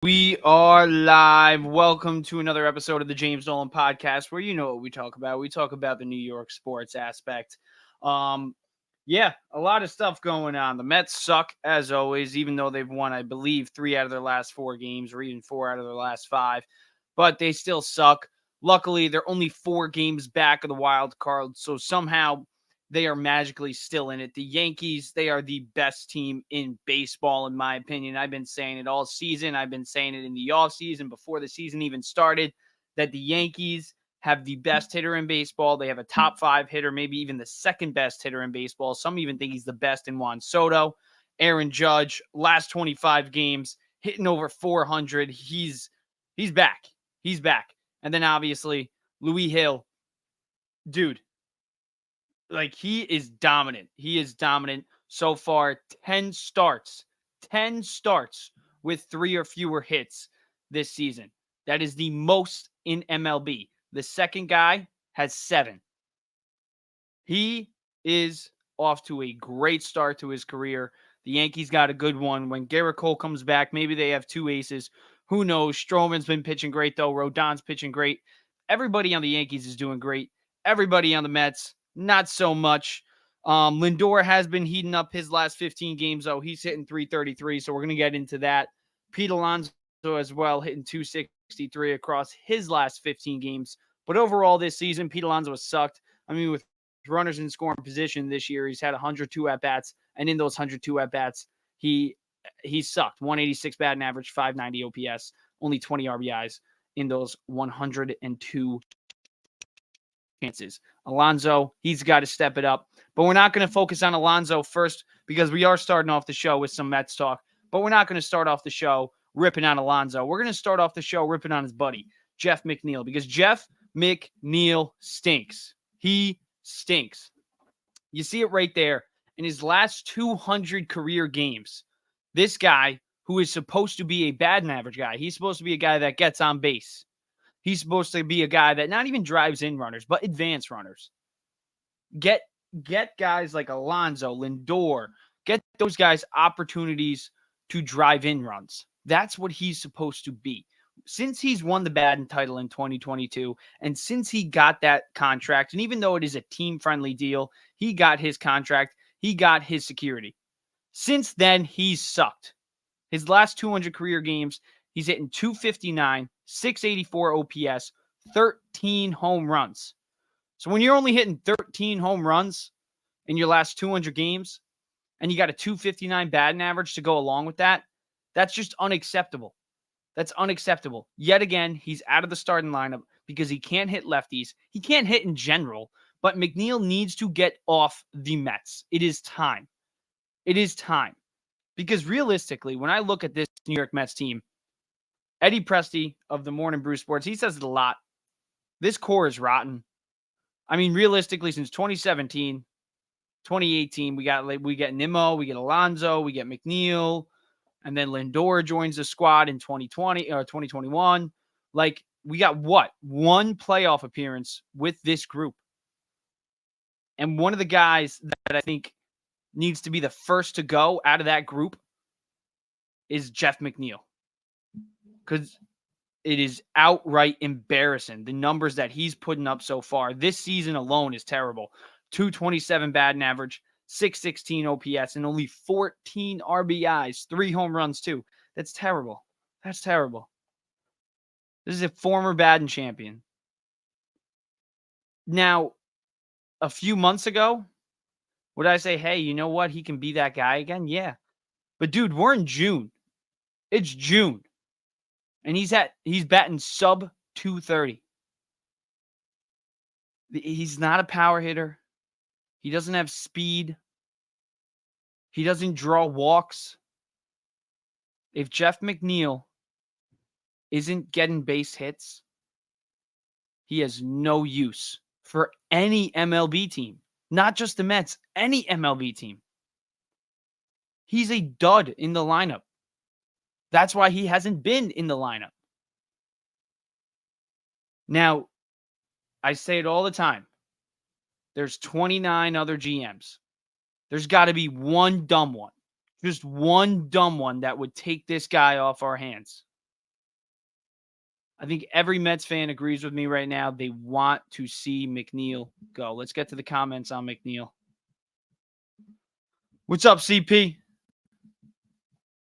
We are live. Welcome to another episode of the James Nolan podcast, where you know what we talk about. We talk about the New York sports aspect. Um, a lot of stuff going on. The Mets suck as always, even though they've won, I believe, 3 out of their last 4 games, or even 4 out of their last 5. But they still suck. Luckily, they're only 4 games back of the wild card, so somehow they are magically still in it. The Yankees, they are the best team in baseball, in my opinion. I've been saying it all season. I've been saying it in the offseason before the season even started, that the Yankees have the best hitter in baseball. They have a top 5 hitter, maybe even the second best hitter in baseball. Some even think he's the best in Juan Soto. Aaron Judge, last 25 games, hitting over 400. He's back. He's back. And then obviously, Louis Hill, dude, like he is dominant. He is dominant so far. 10 starts with 3 or fewer hits this season. That is the most in MLB. The second guy has 7. He is off to a great start to his career. The Yankees got a good one. When Gerrit Cole comes back, maybe they have 2 aces. Who knows? Stroman's been pitching great, though. Rodon's pitching great. Everybody on the Yankees is doing great. Everybody on the Mets, not so much. Lindor has been heating up his last 15 games, though. He's hitting 333, so we're going to get into that. Pete Alonso as well, hitting 263 across his last 15 games. But overall this season, Pete Alonso has sucked. I mean, with runners in scoring position this year, he's had 102 at-bats, and in those 102 at-bats, he sucked. 186 batting average, 590 OPS, only 20 RBIs in those 102 chances. Alonso, he's got to step it up. But we're not going to focus on Alonso first because we are starting off the show with some Mets talk. But we're not going to start off the show ripping on Alonso. We're going to start off the show ripping on his buddy, Jeff McNeil, because Jeff McNeil stinks. He stinks. You see it right there. In his last 200 career games, this guy, who is supposed to be a batting average guy, he's supposed to be a guy that gets on base. He's supposed to be a guy that not even drives in runners, but advance runners. Get guys like Alonso, Lindor, get those guys opportunities to drive in runs. That's what he's supposed to be. Since he's won the batting title in 2022, and since he got that contract, and even though it is a team-friendly deal, he got his contract, he got his security. Since then, he's sucked. His last 200 career games, he's hitting 259, 684 OPS, 13 home runs. So when you're only hitting 13 home runs in your last 200 games, and you got a 259 batting average to go along with that, that's just unacceptable. That's unacceptable. Yet again, he's out of the starting lineup because he can't hit lefties. He can't hit in general, but McNeil needs to get off the Mets. It is time. It is time. Because realistically, when I look at this New York Mets team, Eddie Presti of the Morning Brew Sports, he says it a lot. This core is rotten. I mean, realistically, since 2017, 2018, we get Nimmo, we get Alonso, we get McNeil, and then Lindor joins the squad in 2020 or 2021. Like, we got what? One playoff appearance with this group. And one of the guys that I think needs to be the first to go out of that group is Jeff McNeil. Because it is outright embarrassing. The numbers that he's putting up so far this season alone is terrible. 227 batting average, 616 OPS, and only 14 RBIs, 3 home runs too. That's terrible. That's terrible. This is a former batting champion. Now, a few months ago, would I say, hey, you know what? He can be that guy again? Yeah. But dude, we're in June. It's June. And he's batting sub 230. He's not a power hitter. He doesn't have speed. He doesn't draw walks. If Jeff McNeil isn't getting base hits, he has no use for any MLB team. Not just the Mets, any MLB team. He's a dud in the lineup. That's why he hasn't been in the lineup. Now, I say it all the time. There's 29 other GMs. There's got to be one dumb one. Just one dumb one that would take this guy off our hands. I think every Mets fan agrees with me right now. They want to see McNeil go. Let's get to the comments on McNeil. What's up, CP?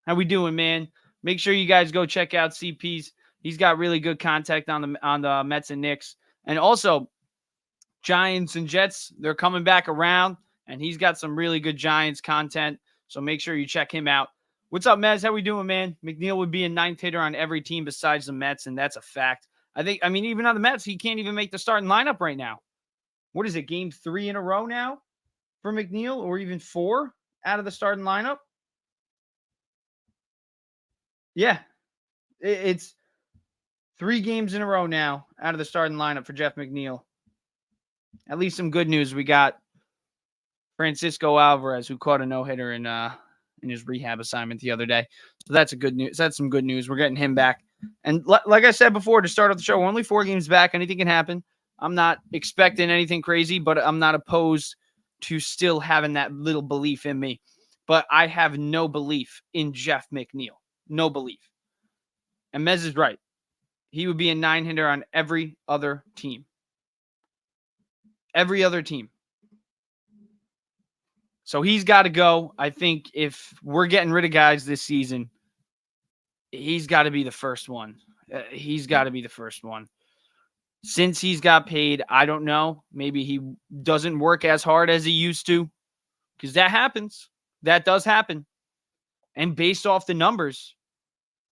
How we doing, man? Make sure you guys go check out CP's. He's got really good contact on the Mets and Knicks. And also, Giants and Jets, they're coming back around, and he's got some really good Giants content. So make sure you check him out. What's up, Mez? How we doing, man? McNeil would be a ninth hitter on every team besides the Mets, and that's a fact. I mean, even on the Mets, he can't even make the starting lineup right now. What is it, game 3 in a row now for McNeil, or even 4 out of the starting lineup? Yeah, it's 3 games in a row now out of the starting lineup for Jeff McNeil. At least some good news. We got Francisco Alvarez, who caught a no-hitter in his rehab assignment the other day. So that's a good news. That's some good news. We're getting him back. And like I said before, to start off the show, we're only 4 games back. Anything can happen. I'm not expecting anything crazy, but I'm not opposed to still having that little belief in me. But I have no belief in Jeff McNeil. No belief. And Mez is right. He would be a 9-hitter on every other team. Every other team. So he's got to go. I think if we're getting rid of guys this season, he's got to be the first one. He's got to be the first one. Since he's got paid, I don't know. Maybe he doesn't work as hard as he used to, because that happens. That does happen. And based off the numbers,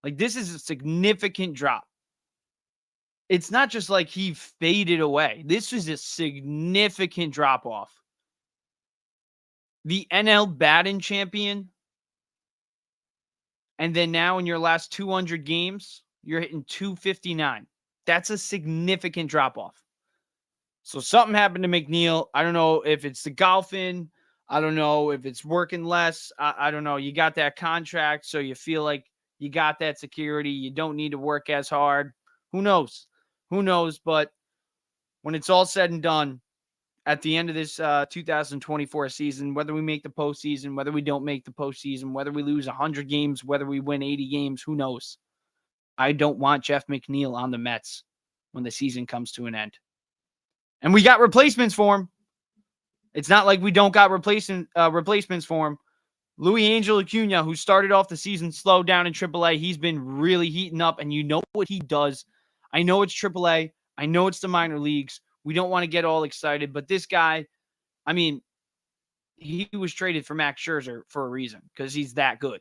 like, this is a significant drop. It's not just like he faded away. This is a significant drop off. The NL batting champion, and then now in your last 200 games, you're hitting 259. That's a significant drop-off. So something happened to McNeil. I don't know if it's the golfing. I don't know if it's working less. I don't know. You got that contract, so you feel like you got that security. You don't need to work as hard. Who knows? Who knows? But when it's all said and done, at the end of this 2024 season, whether we make the postseason, whether we don't make the postseason, whether we lose 100 games, whether we win 80 games, who knows? I don't want Jeff McNeil on the Mets when the season comes to an end. And we got replacements for him. It's not like we don't got replacements for him. Luis Angel Acuna, who started off the season slow down in AAA, he's been really heating up, and you know what he does. I know it's AAA. I know it's the minor leagues. We don't want to get all excited, but this guy, I mean, he was traded for Max Scherzer for a reason, because he's that good.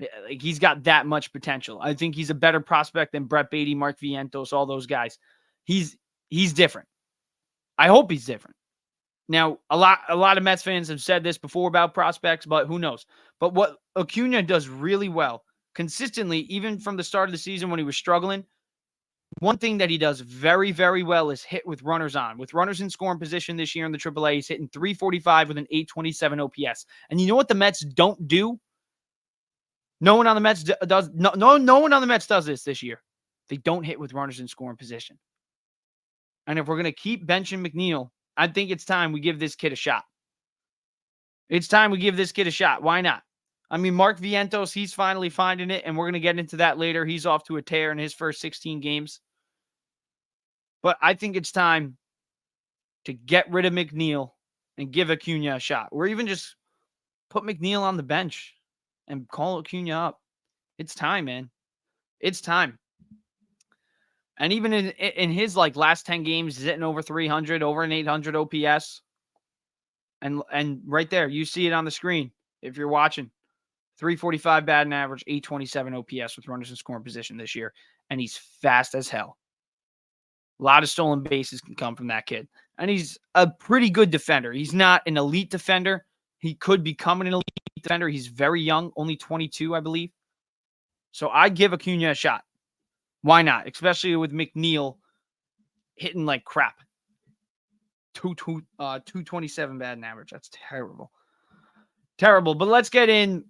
Like, he's got that much potential. I think he's a better prospect than Brett Beatty, Mark Vientos, all those guys. He's different. I hope he's different. Now, a lot of Mets fans have said this before about prospects, but who knows? But what Acuna does really well, consistently, even from the start of the season when he was struggling, one thing that he does very, very well is hit with runners on. With runners in scoring position this year in the AAA, he's hitting .345 with an .827 OPS. And you know what the Mets don't do? No one on the Mets does. No one on the Mets does this year. They don't hit with runners in scoring position. And if we're going to keep benching McNeil, I think it's time we give this kid a shot. It's time we give this kid a shot. Why not? I mean, Mark Vientos, he's finally finding it, and we're going to get into that later. He's off to a tear in his first 16 games. But I think it's time to get rid of McNeil and give Acuna a shot. Or even just put McNeil on the bench and call Acuna up. It's time, man. It's time. And even in his last 10 games, he's hitting over 300, over an 800 OPS. And right there, you see it on the screen if you're watching. 345 batting average, 827 OPS with runners in scoring position this year. And he's fast as hell. A lot of stolen bases can come from that kid. And he's a pretty good defender. He's not an elite defender. He could become an elite defender. He's very young, only 22, I believe. So I give Acuna a shot. Why not? Especially with McNeil hitting like crap. 227 batting average. That's terrible. Terrible. But let's get in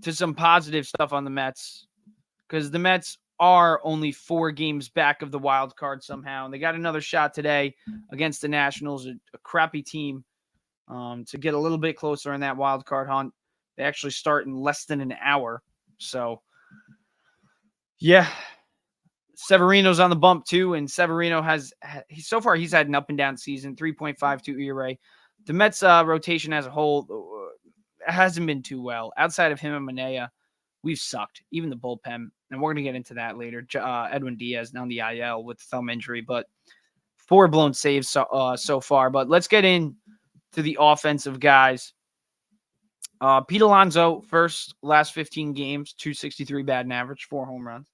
to some positive stuff on the Mets, because the Mets are only 4 games back of the wild card somehow. And they got another shot today against the Nationals, a crappy team, to get a little bit closer in that wild card hunt. They actually start in less than an hour. So, yeah, Severino's on the bump too, and Severino so far he's had an up and down season, 3.52 ERA. The Mets rotation as a whole hasn't been too well. Outside of him and McNeil, we've sucked. Even the bullpen, and we're going to get into that later. Edwin Diaz now on the IL with thumb injury, but 4 blown saves so far. But let's get in to the offensive guys. Pete Alonso, last 15 games, 263 batting average, 4 home runs.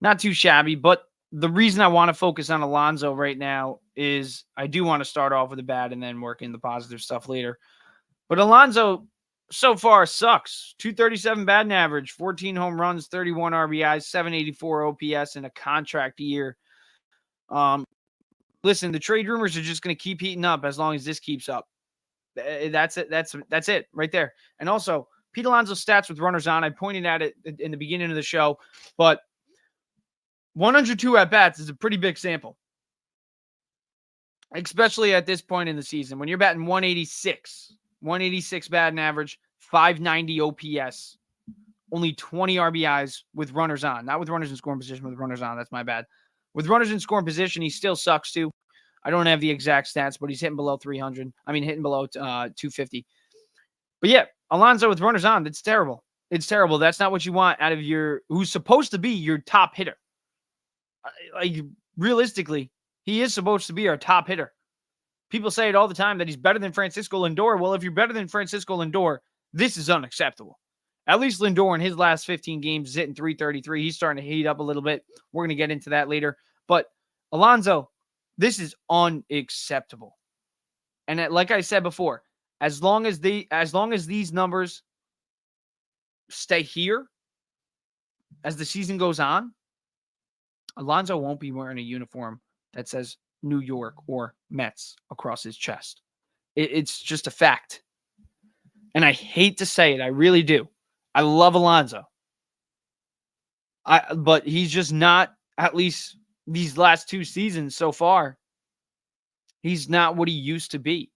Not too shabby, but the reason I want to focus on Alonso right now is I do want to start off with the bad and then work in the positive stuff later. But Alonso so far sucks. 237 batting average, 14 home runs, 31 RBIs, 784 OPS in a contract year. Listen, the trade rumors are just going to keep heating up as long as this keeps up. That's it. That's it right there. And also, Pete Alonso's stats with runners on, I pointed at it in the beginning of the show, but 102 at-bats is a pretty big sample, especially at this point in the season. When you're batting 186 batting average, 590 OPS, only 20 RBIs with runners on. Not with runners in scoring position, with runners on. That's my bad. With runners in scoring position, he still sucks too. I don't have the exact stats, but he's hitting below 300. I mean, hitting below 250. But yeah, Alonso with runners on, that's terrible. It's terrible. That's not what you want out of who's supposed to be your top hitter. Like, realistically, he is supposed to be our top hitter. People say it all the time that he's better than Francisco Lindor. Well, if you're better than Francisco Lindor, this is unacceptable. At least Lindor in his last 15 games is hitting 333. He's starting to heat up a little bit. We're going to get into that later. But Alonso, this is unacceptable. And like I said before, as long as these numbers stay here as the season goes on, Alonso won't be wearing a uniform that says New York or Mets across his chest. It's just a fact. And I hate to say it. I really do. I love Alonso. But he's just not, at least these last 2 seasons so far, he's not what he used to be.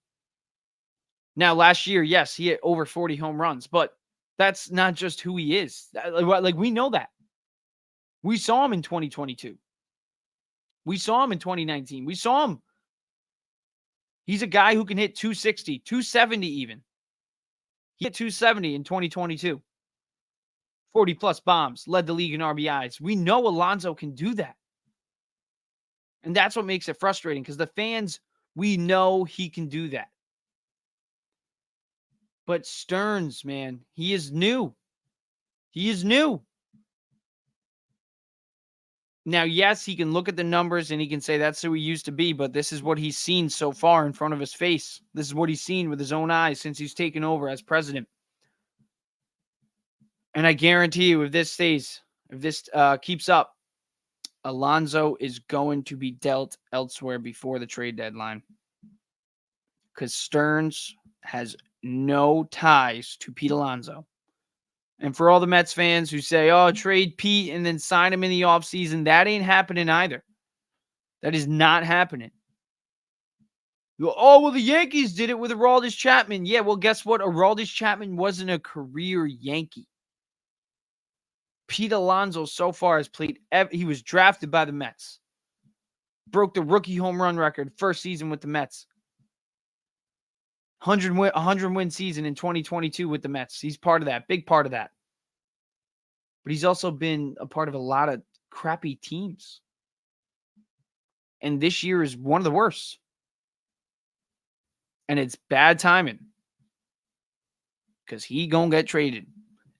Now, last year, yes, he hit over 40 home runs, but that's not just who he is. Like, we know that. We saw him in 2022. We saw him in 2019. We saw him. He's a guy who can hit 260, 270 even. He hit 270 in 2022. 40-plus bombs, led the league in RBIs. We know Alonso can do that. And that's what makes it frustrating, because the fans, we know he can do that. But Stearns, man, he is new. He is new. Now, yes, he can look at the numbers and he can say that's who he used to be, but this is what he's seen so far in front of his face. This is what he's seen with his own eyes since he's taken over as president. And I guarantee you, if this keeps up, Alonso is going to be dealt elsewhere before the trade deadline. Because Stearns has no ties to Pete Alonso. And for all the Mets fans who say, oh, trade Pete and then sign him in the offseason, that ain't happening either. That is not happening. You go, oh, well, the Yankees did it with Aroldis Chapman. Yeah, well, guess what? Aroldis Chapman wasn't a career Yankee. Pete Alonso so far has played, he was drafted by the Mets. Broke the rookie home run record first season with the Mets. 100 win season in 2022 with the Mets. He's part of that, big part of that. But he's also been a part of a lot of crappy teams. And this year is one of the worst. And it's bad timing. Because he gonna get traded.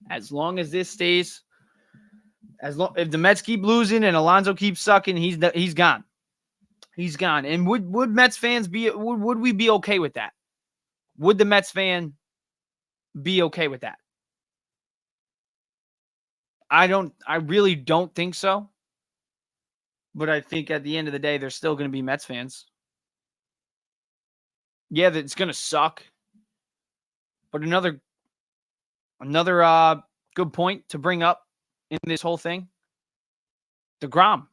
As long as this stays, if the Mets keep losing and Alonso keeps sucking, he's gone. He's gone. And would Mets fans would we be okay with that? Would the Mets fan be okay with that? I really don't think so. But I think at the end of the day, there's still going to be Mets fans. Yeah, it's going to suck. But another good point to bring up in this whole thing, DeGrom.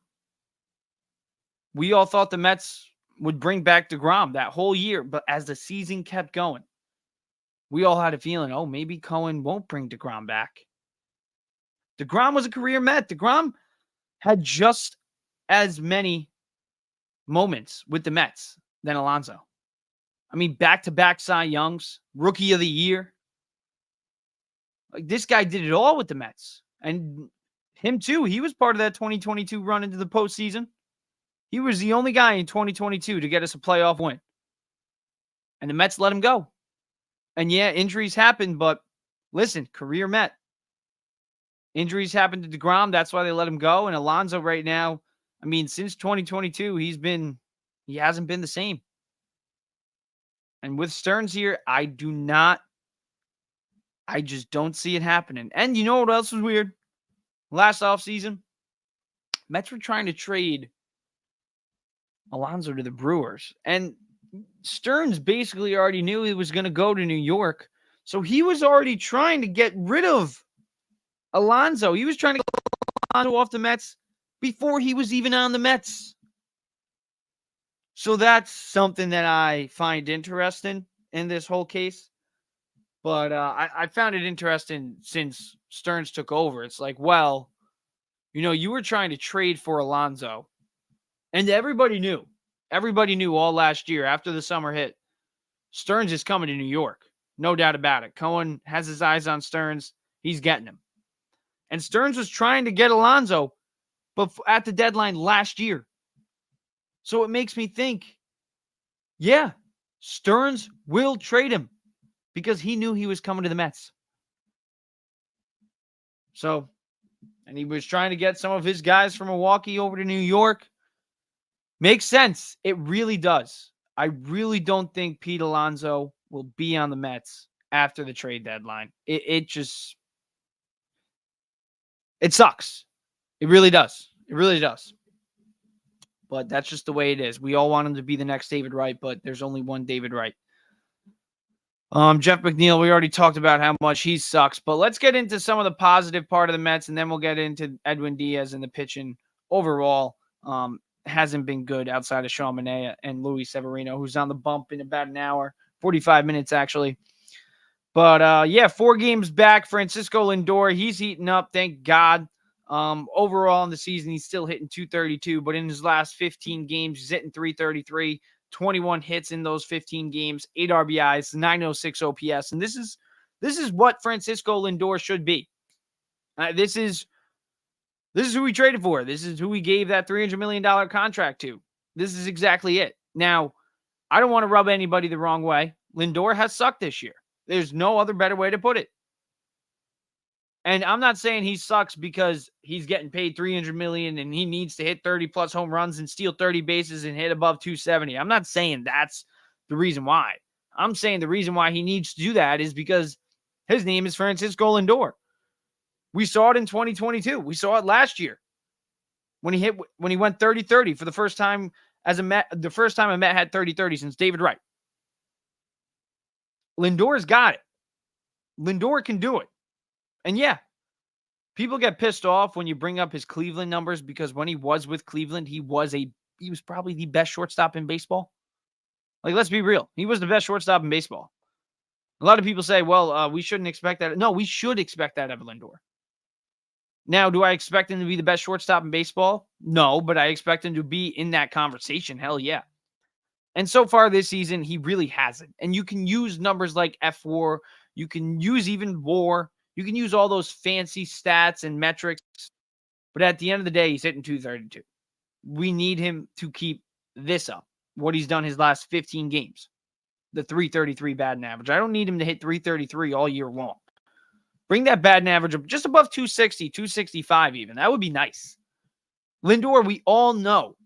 We all thought the Mets would bring back DeGrom that whole year, but as the season kept going, we all had a feeling, oh, maybe Cohen won't bring DeGrom back. DeGrom was a career Met. DeGrom had just as many moments with the Mets than Alonso. I mean, back-to-back Cy Youngs, Rookie of the Year. Like, this guy did it all with the Mets. And him too, he was part of that 2022 run into the postseason. He was the only guy in 2022 to get us a playoff win. And the Mets let him go. And yeah, injuries happen, but listen, career Met. Injuries happened to DeGrom. That's why they let him go. And Alonso right now, I mean, since 2022, he hasn't been the same. And with Stearns here, I just don't see it happening. And you know what else was weird? Last offseason, Mets were trying to trade Alonso to the Brewers. And Stearns basically already knew he was going to go to New York. So he was already trying to get rid of Alonso. He was trying to get Alonso off the Mets before he was even on the Mets. So that's something that I find interesting in this whole case. But I found it interesting since Stearns took over. It's like, well, you were trying to trade for Alonso. And everybody knew. Everybody knew all last year after the summer hit. Stearns is coming to New York. No doubt about it. Cohen has his eyes on Stearns. He's getting him. And Stearns was trying to get Alonso at the deadline last year. So it makes me think, yeah, Stearns will trade him because he knew he was coming to the Mets. So, and he was trying to get some of his guys from Milwaukee over to New York. Makes sense. It really does. I really don't think Pete Alonso will be on the Mets after the trade deadline. It sucks. It really does. It really does. But that's just the way it is. We all want him to be the next David Wright, but there's only one David Wright. Jeff McNeil, we already talked about how much he sucks, but let's get into some of the positive part of the Mets, and then we'll get into Edwin Diaz and the pitching overall. Hasn't been good outside of Sean Manaea and Luis Severino, who's on the bump in about an hour, 45 minutes actually. But 4 games back. Francisco Lindor, he's heating up, thank God. Overall in the season, he's still hitting 232, but in his last 15 games, he's hitting 333, 21 hits in those 15 games, 8 RBIs, 906 OPS. And this is what Francisco Lindor should be. This is who we traded for. This is who we gave that $300 million contract to. This is exactly it. Now, I don't want to rub anybody the wrong way. Lindor has sucked this year. There's no other better way to put it. And I'm not saying he sucks because he's getting paid $300 million and he needs to hit 30-plus home runs and steal 30 bases and hit above 270. I'm not saying that's the reason why. I'm saying the reason why he needs to do that is because his name is Francisco Lindor. We saw it in 2022. We saw it last year when he went 30-30 for the first time as a Met. The first time a Met had 30-30 since David Wright. Lindor's got it. Lindor can do it. And yeah, people get pissed off when you bring up his Cleveland numbers because when he was with Cleveland, he was probably the best shortstop in baseball. Like, let's be real. He was the best shortstop in baseball. A lot of people say, well, we shouldn't expect that. No, we should expect that of Lindor. Now, do I expect him to be the best shortstop in baseball? No, but I expect him to be in that conversation. Hell yeah. And so far this season, he really hasn't. And you can use numbers like F4. You can use even WAR. You can use all those fancy stats and metrics. But at the end of the day, he's hitting 232. We need him to keep this up, what he's done his last 15 games. The 333 batting average. I don't need him to hit 333 all year long. Bring that batting average up just above 260, 265 even. That would be nice. Lindor, we all know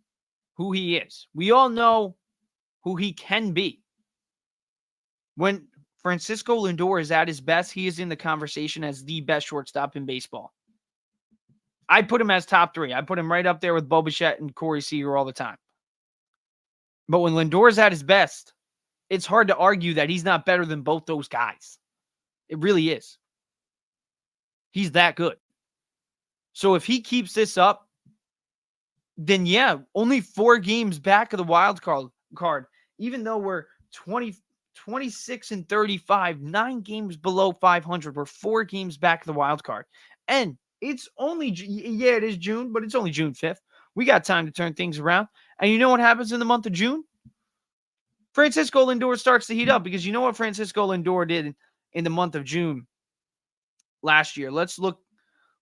who he is. We all know who he can be. When Francisco Lindor is at his best, he is in the conversation as the best shortstop in baseball. I put him as top 3. I put him right up there with Bo Bichette and Corey Seager all the time. But when Lindor is at his best, it's hard to argue that he's not better than both those guys. It really is. He's that good. So if he keeps this up, then yeah, only 4 games back of the wild card. Even though we're 26 and 35, 9 games below 500, we're 4 games back of the wild card. And It's only, it is June, but it's only June 5th. We got time to turn things around. And you know what happens in the month of June? Francisco Lindor starts to heat up, because you know what Francisco Lindor did in the month of June last year. Let's look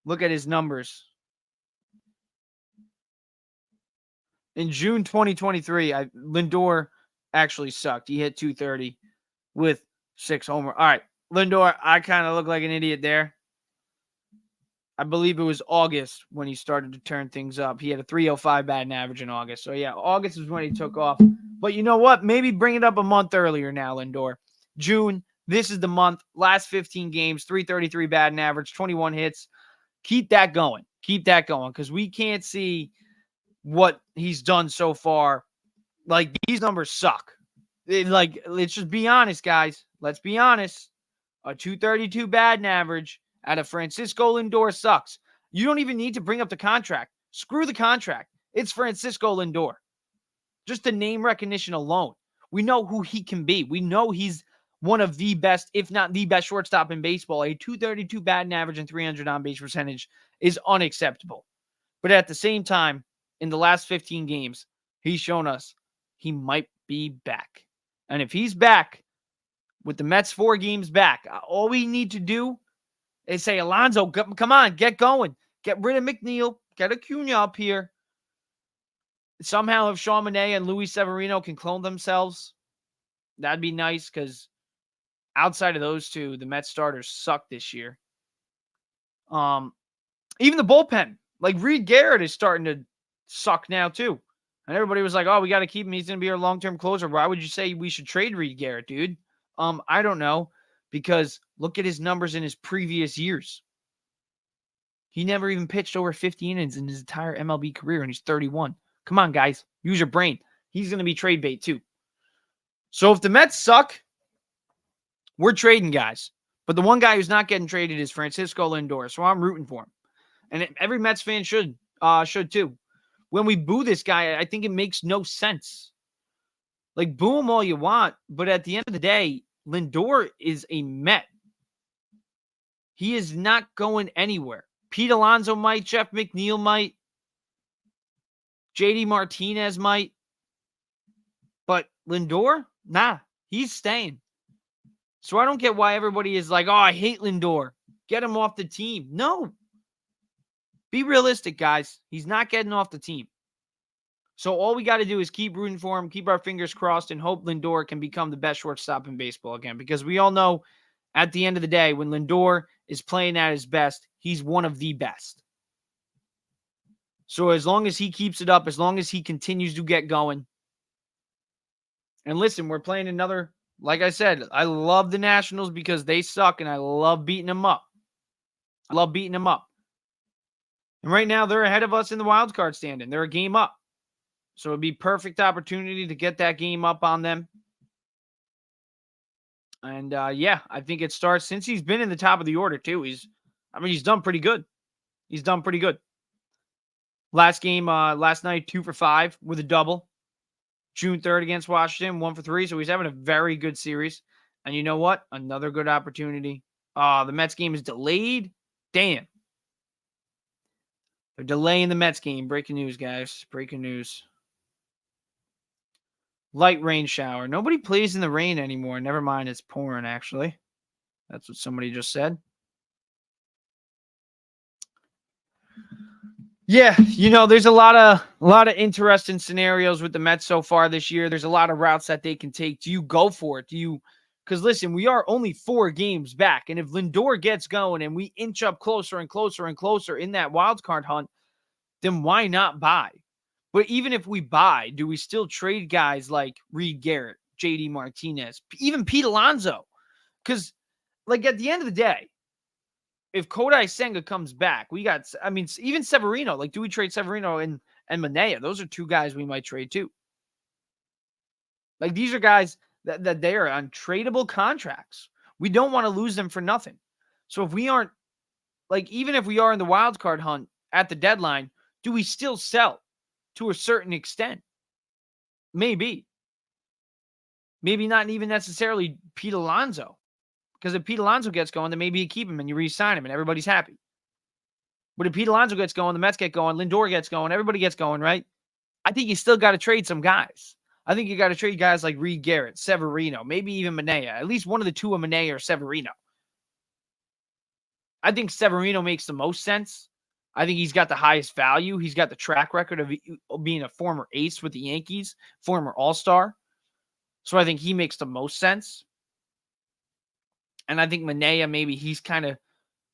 at his numbers. In June 2023, Lindor actually sucked. He hit 230 with 6 homers. All right, Lindor, I kind of look like an idiot there. I believe it was August when he started to turn things up. He had a 305 batting average in August. So, yeah, August is when he took off. But you know what? Maybe bring it up a month earlier now, Lindor. June, this is the month. Last 15 games, 333 batting average, 21 hits. Keep that going. Keep that going, because we can't see what he's done so far. Like, these numbers suck. Let's just be honest, guys. Let's be honest. A 232 batting average out of Francisco Lindor sucks. You don't even need to bring up the contract. Screw the contract. It's Francisco Lindor. Just the name recognition alone. We know who he can be. We know he's one of the best, if not the best shortstop in baseball. A 232 batting average and 300 on-base percentage is unacceptable. But at the same time, in the last 15 games, he's shown us he might be back. And if he's back, with the Mets 4 games back, all we need to do is say, Alonso, come on, get going. Get rid of McNeil. Get Acuna up here. Somehow, if Sean Manaea and Luis Severino can clone themselves, that'd be nice, because outside of those two, the Mets starters suck this year. Even the bullpen, like Reed Garrett, is starting to suck now too. And everybody was like, oh, we got to keep him. He's going to be our long-term closer. Why would you say we should trade Reed Garrett, dude? I don't know, because look at his numbers in his previous years. He never even pitched over 50 innings in his entire MLB career, and he's 31. Come on, guys. Use your brain. He's going to be trade bait too. So if the Mets suck, we're trading guys. But the one guy who's not getting traded is Francisco Lindor, so I'm rooting for him. And every Mets fan should too. When we boo this guy, I think it makes no sense. Like, boo him all you want, but at the end of the day, Lindor is a Met. He is not going anywhere. Pete Alonso might, Jeff McNeil might, JD Martinez might, but Lindor, nah, he's staying. So I don't get why everybody is like, oh, I hate Lindor. Get him off the team. No. Be realistic, guys. He's not getting off the team. So all we got to do is keep rooting for him, keep our fingers crossed, and hope Lindor can become the best shortstop in baseball again. Because we all know at the end of the day, when Lindor is playing at his best, he's one of the best. So as long as he keeps it up, as long as he continues to get going. And listen, we're playing another, like I said, I love the Nationals because they suck, and I love beating them up. I love beating them up. And right now, they're ahead of us in the wild card standing. They're a game up. So it'd be perfect opportunity to get that game up on them. And yeah, I think it starts since he's been in the top of the order too. He's done pretty good. He's done pretty good. Last game, last night, 2 for 5 with a double. June 3rd against Washington, 1 for 3. So he's having a very good series. And you know what? Another good opportunity. The Mets game is delayed. Damn. They're delaying the Mets game. Breaking news, guys. Breaking news. Light rain shower. Nobody plays in the rain anymore. Never mind, it's pouring, actually. That's what somebody just said. Yeah, there's a lot of interesting scenarios with the Mets so far this year. There's a lot of routes that they can take. Do you go for it? Because listen, we are only 4 games back. And if Lindor gets going and we inch up closer and closer and closer in that wild card hunt, then why not buy? But even if we buy, do we still trade guys like Reed Garrett, JD Martinez, even Pete Alonso? Because, like, at the end of the day, if Kodai Senga comes back, even Severino. Like, do we trade Severino and Manaea? Those are 2 guys we might trade too. Like, these are guys that they are on tradable contracts. We don't want to lose them for nothing. So if we aren't, like, even if we are in the wild card hunt at the deadline, do we still sell? To a certain extent. Maybe. Maybe not even necessarily Pete Alonso. Because if Pete Alonso gets going, then maybe you keep him and you re-sign him and everybody's happy. But if Pete Alonso gets going, the Mets get going, Lindor gets going, everybody gets going, right? I think you still got to trade some guys. I think you got to trade guys like Reed Garrett, Severino, maybe even McNeil. At least one of the two of McNeil or Severino. I think Severino makes the most sense. I think he's got the highest value. He's got the track record of being a former ace with the Yankees, former All-Star. So I think he makes the most sense. And I think McNeil, maybe he's kind of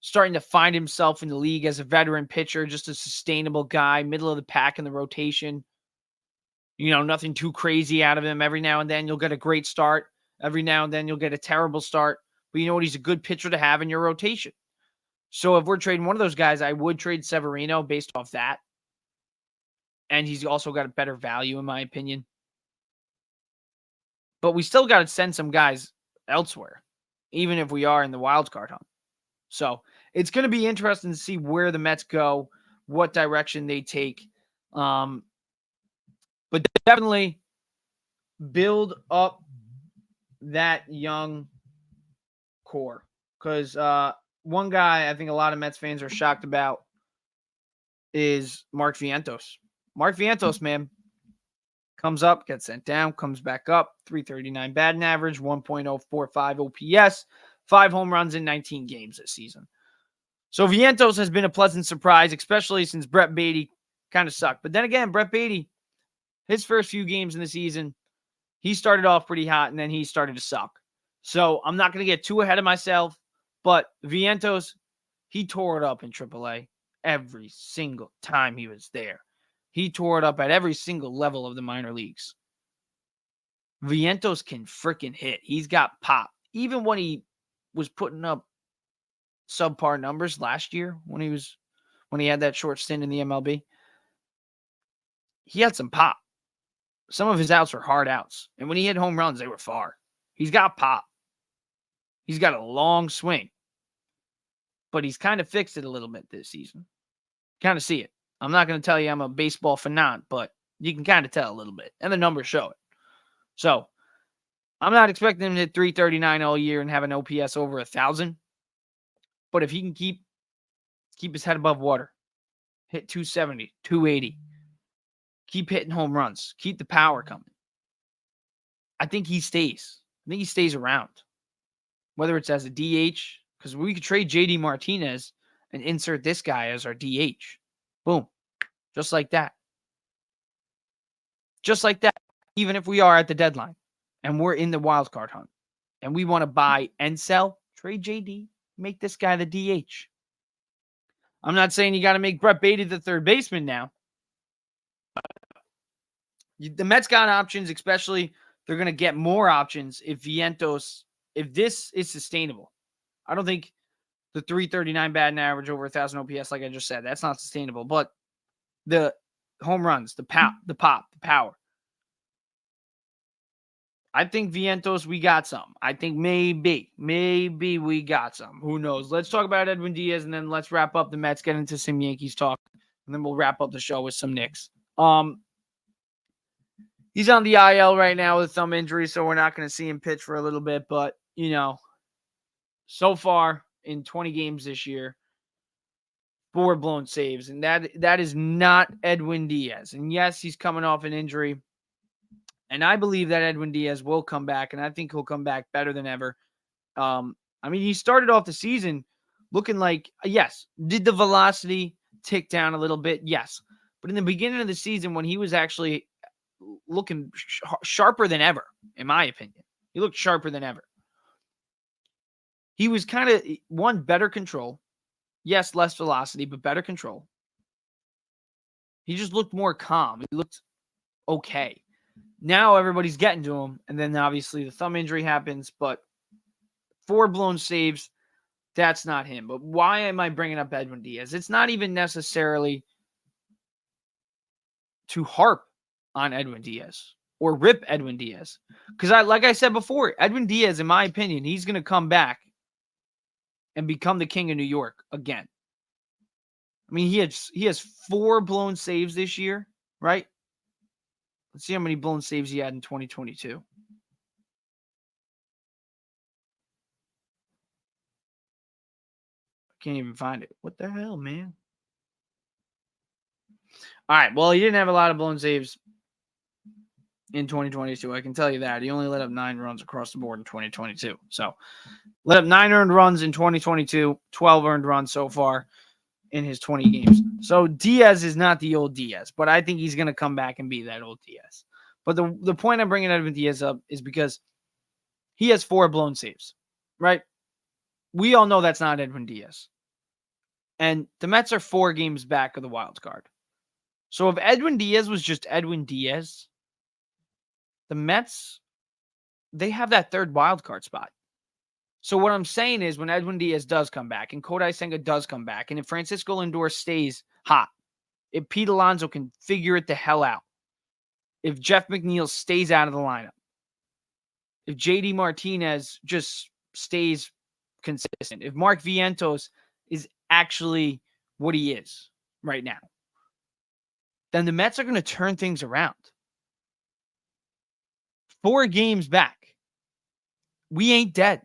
starting to find himself in the league as a veteran pitcher, just a sustainable guy, middle of the pack in the rotation. Nothing too crazy out of him. Every now and then you'll get a great start. Every now and then you'll get a terrible start. But you know what? He's a good pitcher to have in your rotation. So if we're trading one of those guys, I would trade Severino based off that. And he's also got a better value, in my opinion. But we still got to send some guys elsewhere, even if we are in the wild card hunt. So it's going to be interesting to see where the Mets go, what direction they take. But definitely build up that young core. Because one guy I think a lot of Mets fans are shocked about is Mark Vientos. Mark Vientos, man, comes up, gets sent down, comes back up, 339 batting average, 1.045 OPS, 5 home runs in 19 games this season. So Vientos has been a pleasant surprise, especially since Brett Baty kind of sucked. But then again, Brett Baty, his first few games in the season, he started off pretty hot and then he started to suck. So I'm not going to get too ahead of myself, but Vientos, he tore it up in AAA every single time he was there. He tore it up at every single level of the minor leagues. Vientos can freaking hit. He's got pop. Even when he was putting up subpar numbers last year, when he had that short stint in the MLB, he had some pop. Some of his outs were hard outs. And when he hit home runs, they were far. He's got pop. He's got a long swing. But he's kind of fixed it a little bit this season. Kind of see it. I'm not going to tell you I'm a baseball fanat, but you can kind of tell a little bit. And the numbers show it. So, I'm not expecting him to hit 339 all year and have an OPS over 1,000. But if he can keep his head above water, hit 270, 280, keep hitting home runs, keep the power coming, I think he stays. I think he stays around. Whether it's as a DH, because we could trade JD Martinez and insert this guy as our DH. Boom. Just like that. Just like that. Even if we are at the deadline and we're in the wild card hunt and we want to buy and sell, trade JD, make this guy the DH. I'm not saying you got to make Brett Baty the third baseman now. The Mets got options, especially they're going to get more options if this is sustainable. I don't think the 339 batting average over 1,000 OPS, like I just said, that's not sustainable. But the home runs, the pop, the power. I think Vientos, we got some. I think maybe we got some. Who knows? Let's talk about Edwin Diaz, and then let's wrap up the Mets, get into some Yankees talk, and then we'll wrap up the show with some Knicks. He's on the IL right now with thumb injury, so we're not going to see him pitch for a little bit. But, so far in 20 games this year, 4 blown saves, and that is not Edwin Diaz. And yes, he's coming off an injury, and I believe that Edwin Diaz will come back, and I think he'll come back better than ever. He started off the season looking like, yes, did the velocity tick down a little bit? Yes. But in the beginning of the season, when he was actually looking sharper than ever, in my opinion, he looked sharper than ever. He was kind of, better control. Yes, less velocity, but better control. He just looked more calm. He looked okay. Now everybody's getting to him, and then obviously the thumb injury happens, but 4 blown saves, that's not him. But why am I bringing up Edwin Diaz? It's not even necessarily to harp on Edwin Diaz or rip Edwin Diaz. Because like I said before, Edwin Diaz, in my opinion, he's going to come back and become the king of New York again. He has 4 blown saves this year, right? Let's see how many blown saves he had in 2022. I can't even find it. What the hell, man? All right. Well, he didn't have a lot of blown saves in 2022. I can tell you that. He only let up 9 runs across the board in 2022. So, let up 9 earned runs in 2022, 12 earned runs so far in his 20 games. So, Diaz is not the old Diaz, but I think he's going to come back and be that old Diaz. But the point I'm bringing Edwin Diaz up is because he has 4 blown saves, right? We all know that's not Edwin Diaz. And the Mets are 4 games back of the wild card. So if Edwin Diaz was just Edwin Diaz, the Mets, they have that 3rd wild card spot. So what I'm saying is when Edwin Diaz does come back and Kodai Senga does come back, and if Francisco Lindor stays hot, if Pete Alonso can figure it the hell out, if Jeff McNeil stays out of the lineup, if JD Martinez just stays consistent, if Mark Vientos is actually what he is right now, then the Mets are going to turn things around. 4 games back. We ain't dead.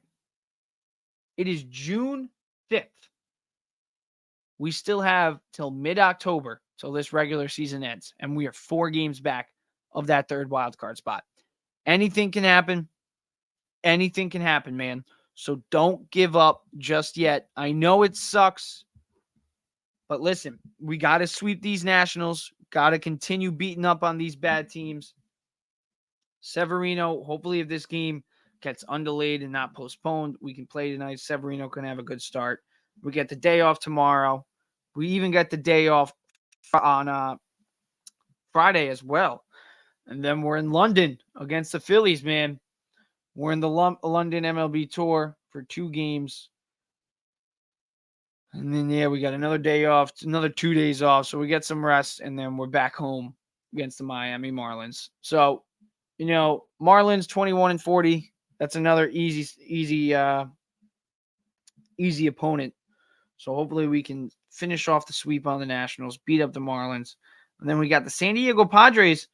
It is June 5th. We still have till mid-October till this regular season ends, and we are 4 games back of that 3rd wild card spot. Anything can happen. Anything can happen, man. So don't give up just yet. I know it sucks, but listen, we got to sweep these Nationals. Got to continue beating up on these bad teams. Severino, hopefully if this game gets undelayed and not postponed, we can play tonight. Severino can have a good start. We get the day off tomorrow. We even get the day off on Friday as well. And then we're in London against the Phillies, man. We're in the London MLB tour for 2 games. And then, yeah, we got another day off, another 2 days off. So we get some rest, and then we're back home against the Miami Marlins. So, Marlins 21-40. That's another easy opponent. So hopefully we can finish off the sweep on the Nationals, beat up the Marlins. And then we got the San Diego Padres,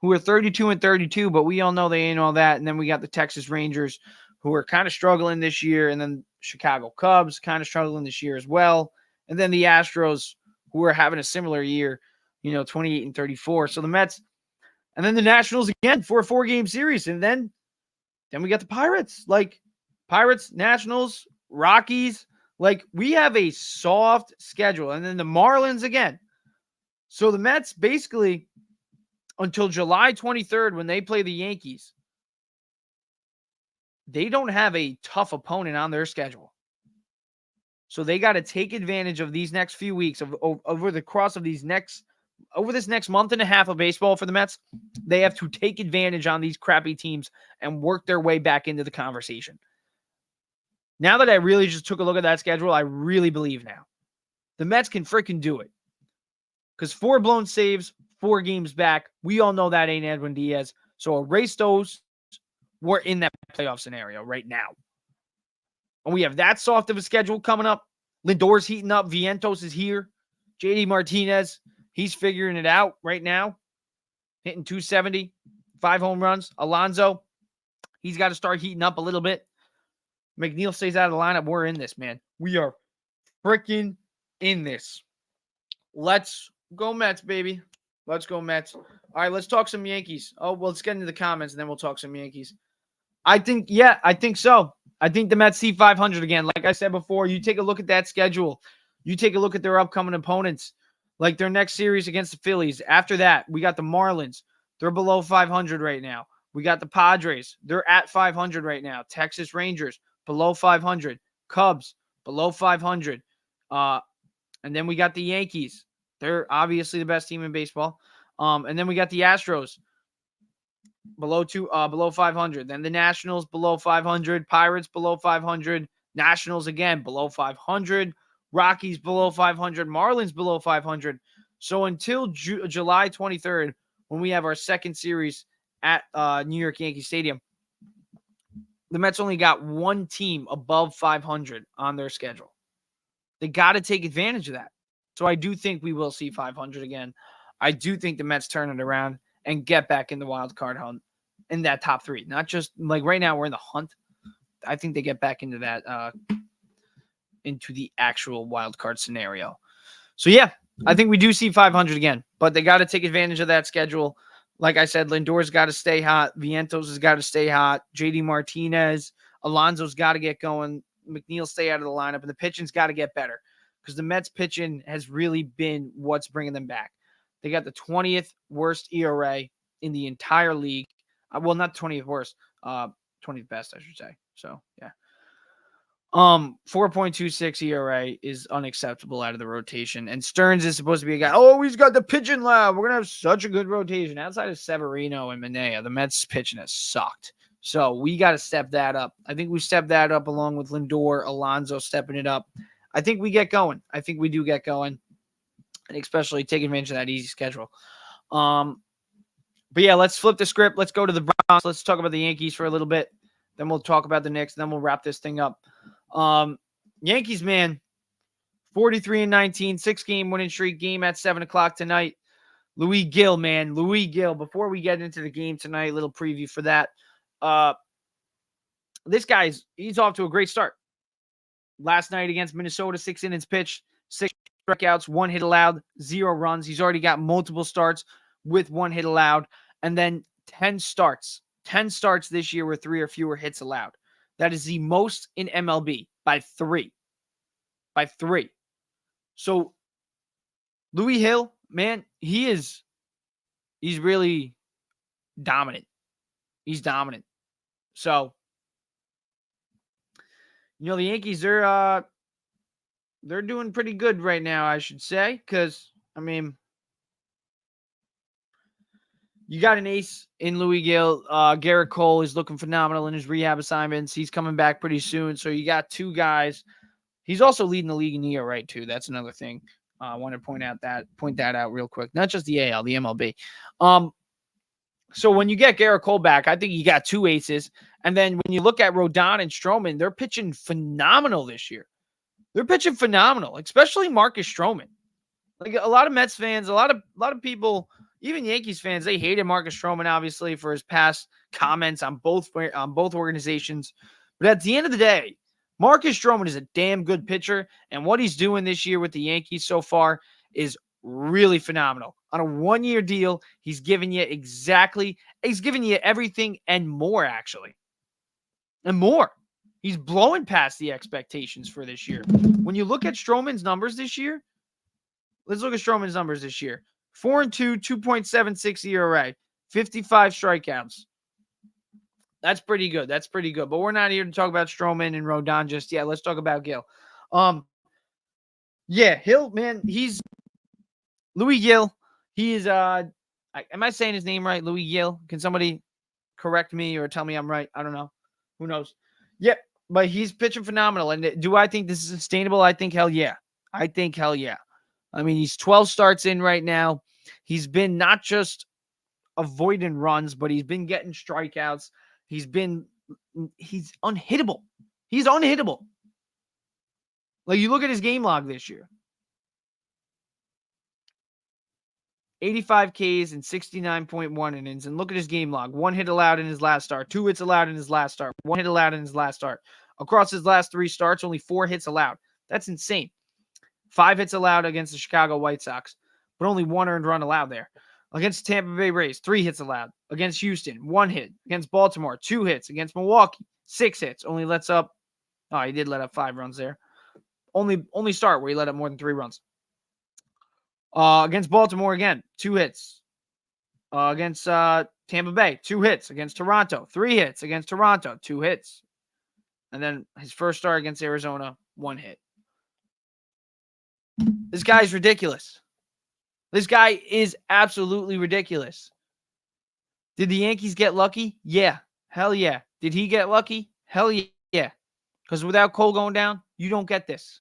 who are 32-32, but we all know they ain't all that. And then we got the Texas Rangers, who are kind of struggling this year. And then Chicago Cubs kind of struggling this year as well. And then the Astros, who are having a similar year, 28-34. So the Mets, and then the Nationals again for a 4-game series. And then we got the Pirates, Pirates, Nationals, Rockies. We have a soft schedule. And then the Marlins again. So the Mets basically, until July 23rd when they play the Yankees, they don't have a tough opponent on their schedule. So they got to take advantage of these next few weeks over the course of this next month and a half of baseball for the Mets. They have to take advantage on these crappy teams and work their way back into the conversation. Now that I really just took a look at that schedule, I really believe now the Mets can freaking do it. Because 4 blown saves, 4 games back. We all know that ain't Edwin Diaz. So erase those. We're in that playoff scenario right now. And we have that soft of a schedule coming up. Lindor's heating up. Vientos is here. JD Martinez, he's figuring it out right now. Hitting 270, 5 home runs. Alonso, he's got to start heating up a little bit. McNeil stays out of the lineup. We're in this, man. We are freaking in this. Let's go Mets, baby. Let's go Mets. All right, let's talk some Yankees. Oh, well, let's get into the comments, and then we'll talk some Yankees. I think so. I think the Mets see 500 again. Like I said before, you take a look at that schedule. You take a look at their upcoming opponents, like their next series against the Phillies. After that, we got the Marlins. They're below 500 right now. We got the Padres. They're at 500 right now. Texas Rangers, below 500. Cubs, below 500. And then we got the Yankees. They're obviously the best team in baseball. And then we got the Astros below 500. Then the Nationals below 500. Pirates below 500. Nationals again below 500. Rockies below 500. Marlins below 500. So until July 23rd, when we have our second series at New York Yankee Stadium, the Mets only got 1 team above 500 on their schedule. They got to take advantage of that. So I do think we will see 500 again. I do think the Mets turn it around and get back in the wild card hunt in that top 3. Not just like right now we're in the hunt. I think they get back into that into the actual wild card scenario. So yeah, I think we do see 500 again, but they got to take advantage of that schedule. Like I said, Lindor's got to stay hot. Vientos has got to stay hot. JD Martinez, Alonso's got to get going. McNeil stay out of the lineup, and the pitching's got to get better because the Mets pitching has really been what's bringing them back. They got the 20th worst ERA in the entire league. Well, not 20th worst, 20th best, I should say. So, yeah. 4.26 ERA is unacceptable out of the rotation. And Stearns is supposed to be a guy. Oh, he's got the pitching lab. We're going to have such a good rotation. Outside of Severino and McNeil, the Mets pitching has sucked. So we got to step that up. I think we step that up along with Lindor, Alonso stepping it up. I think we get going. I think we do get going. And especially take advantage of that easy schedule. But yeah, let's flip the script. Let's go to the Bronx. Let's talk about the Yankees for a little bit. Then we'll talk about the Knicks. Then we'll wrap this thing up. Yankees, man, 43-19, 6-game winning streak, game at 7 o'clock tonight. Louis Gill, man, Louis Gill. Before we get into the game tonight, little preview for that. This guy's, he's off to a great start. Last night against Minnesota, 6 innings pitched, 6 strikeouts, 1 hit allowed, 0 runs. He's already got multiple starts with 1 hit allowed, and then 10 starts. 10 starts this year with 3 or fewer hits allowed. That is the most in MLB by 3. By 3. So, Louis Hill, man, he's really dominant. He's dominant. So, you know, the Yankees, they're doing pretty good right now, I should say, because, I mean, you got an ace in Louis Gill. Garrett Cole is looking phenomenal in his rehab assignments. He's coming back pretty soon. So you got 2 guys. He's also leading the league in ERA too. That's another thing. I want to point that out real quick. Not just the AL, the MLB. So when you get Garrett Cole back, I think you got 2 aces. And then when you look at Rodon and Stroman, they're pitching phenomenal this year. They're pitching phenomenal, especially Marcus Stroman. Like a lot of Mets fans, a lot of people, even Yankees fans, they hated Marcus Stroman, obviously, for his past comments on both organizations. But at the end of the day, Marcus Stroman is a damn good pitcher, and what he's doing this year with the Yankees so far is really phenomenal. On a 1-year deal, he's giving you everything and more, actually. And more. He's blowing past the expectations for this year. When you look at Stroman's numbers this year, let's look at Stroman's numbers this year. 4-2, 2.76 ERA, 55 strikeouts. That's pretty good. That's pretty good. But we're not here to talk about Stroman and Rodon just yet. Let's talk about Gill. Yeah, Hill, man, he's Louis Gill. He is am I saying his name right? Louis Gill. Can somebody correct me or tell me I'm right? I don't know. Who knows? Yep, but he's pitching phenomenal. And do I think this is sustainable? I think hell yeah. I mean, he's 12 starts in right now. He's been not just avoiding runs, but he's been getting strikeouts. He's unhittable. He's unhittable. Like, you look at his game log this year. 85 Ks and 69.1 innings. And look at his game log. 1 hit allowed in his last start. 2 hits allowed in his last start. 1 hit allowed in his last start. Across his last 3 starts, only 4 hits allowed. That's insane. 5 hits allowed against the Chicago White Sox, but only 1 earned run allowed there. Against Tampa Bay Rays, 3 hits allowed. Against Houston, 1 hit. Against Baltimore, 2 hits. Against Milwaukee, 6 hits. Only lets up. Oh, he did let up 5 runs there. Only start where he let up more than 3 runs. Against Baltimore again, 2 hits. Against Tampa Bay, 2 hits. Against Toronto, 3 hits. Against Toronto, 2 hits. And then his first start against Arizona, 1 hit. This guy's ridiculous. This guy is absolutely ridiculous. Did the Yankees get lucky? Yeah. Hell yeah. Did he get lucky? Hell yeah. Because without Cole going down, you don't get this.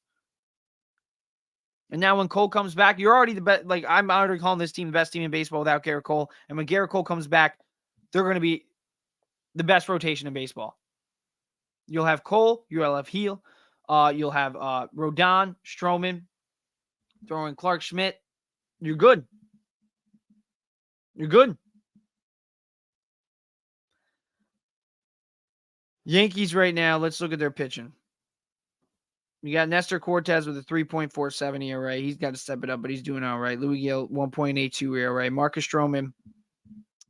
And now when Cole comes back, you're already the best. Like, I'm already calling this team the best team in baseball without Garrett Cole. And when Garrett Cole comes back, they're going to be the best rotation in baseball. You'll have Cole. You'll have Heel. You'll have Rodon, Stroman, throw in Clark Schmidt. You're good. You're good. Yankees right now, let's look at their pitching. You got Nestor Cortez with a 3.47 ERA. He's got to step it up, but he's doing all right. Louis Gill, 1.82 ERA. Marcus Stroman.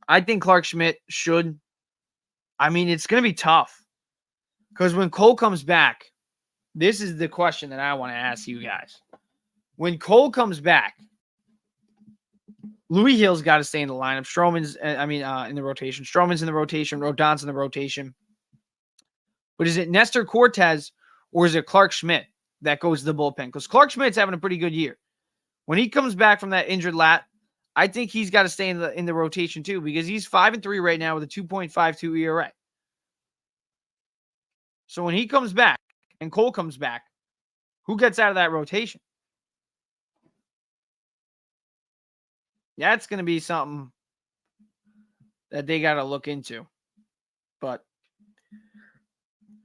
I think Clark Schmidt should. I mean, it's going to be tough because when Cole comes back, this is the question that I want to ask you guys. When Cole comes back, Louis Gill's got to stay in the lineup. Stroman's, in the rotation. Stroman's in the rotation. Rodon's in the rotation. But is it Nestor Cortez or is it Clark Schmidt that goes to the bullpen? Because Clark Schmidt's having a pretty good year. When he comes back from that injured lat, I think he's got to stay in the rotation too because he's 5-3 right now with a 2.52 ERA. So when he comes back and Cole comes back, who gets out of that rotation? That's going to be something that they got to look into. But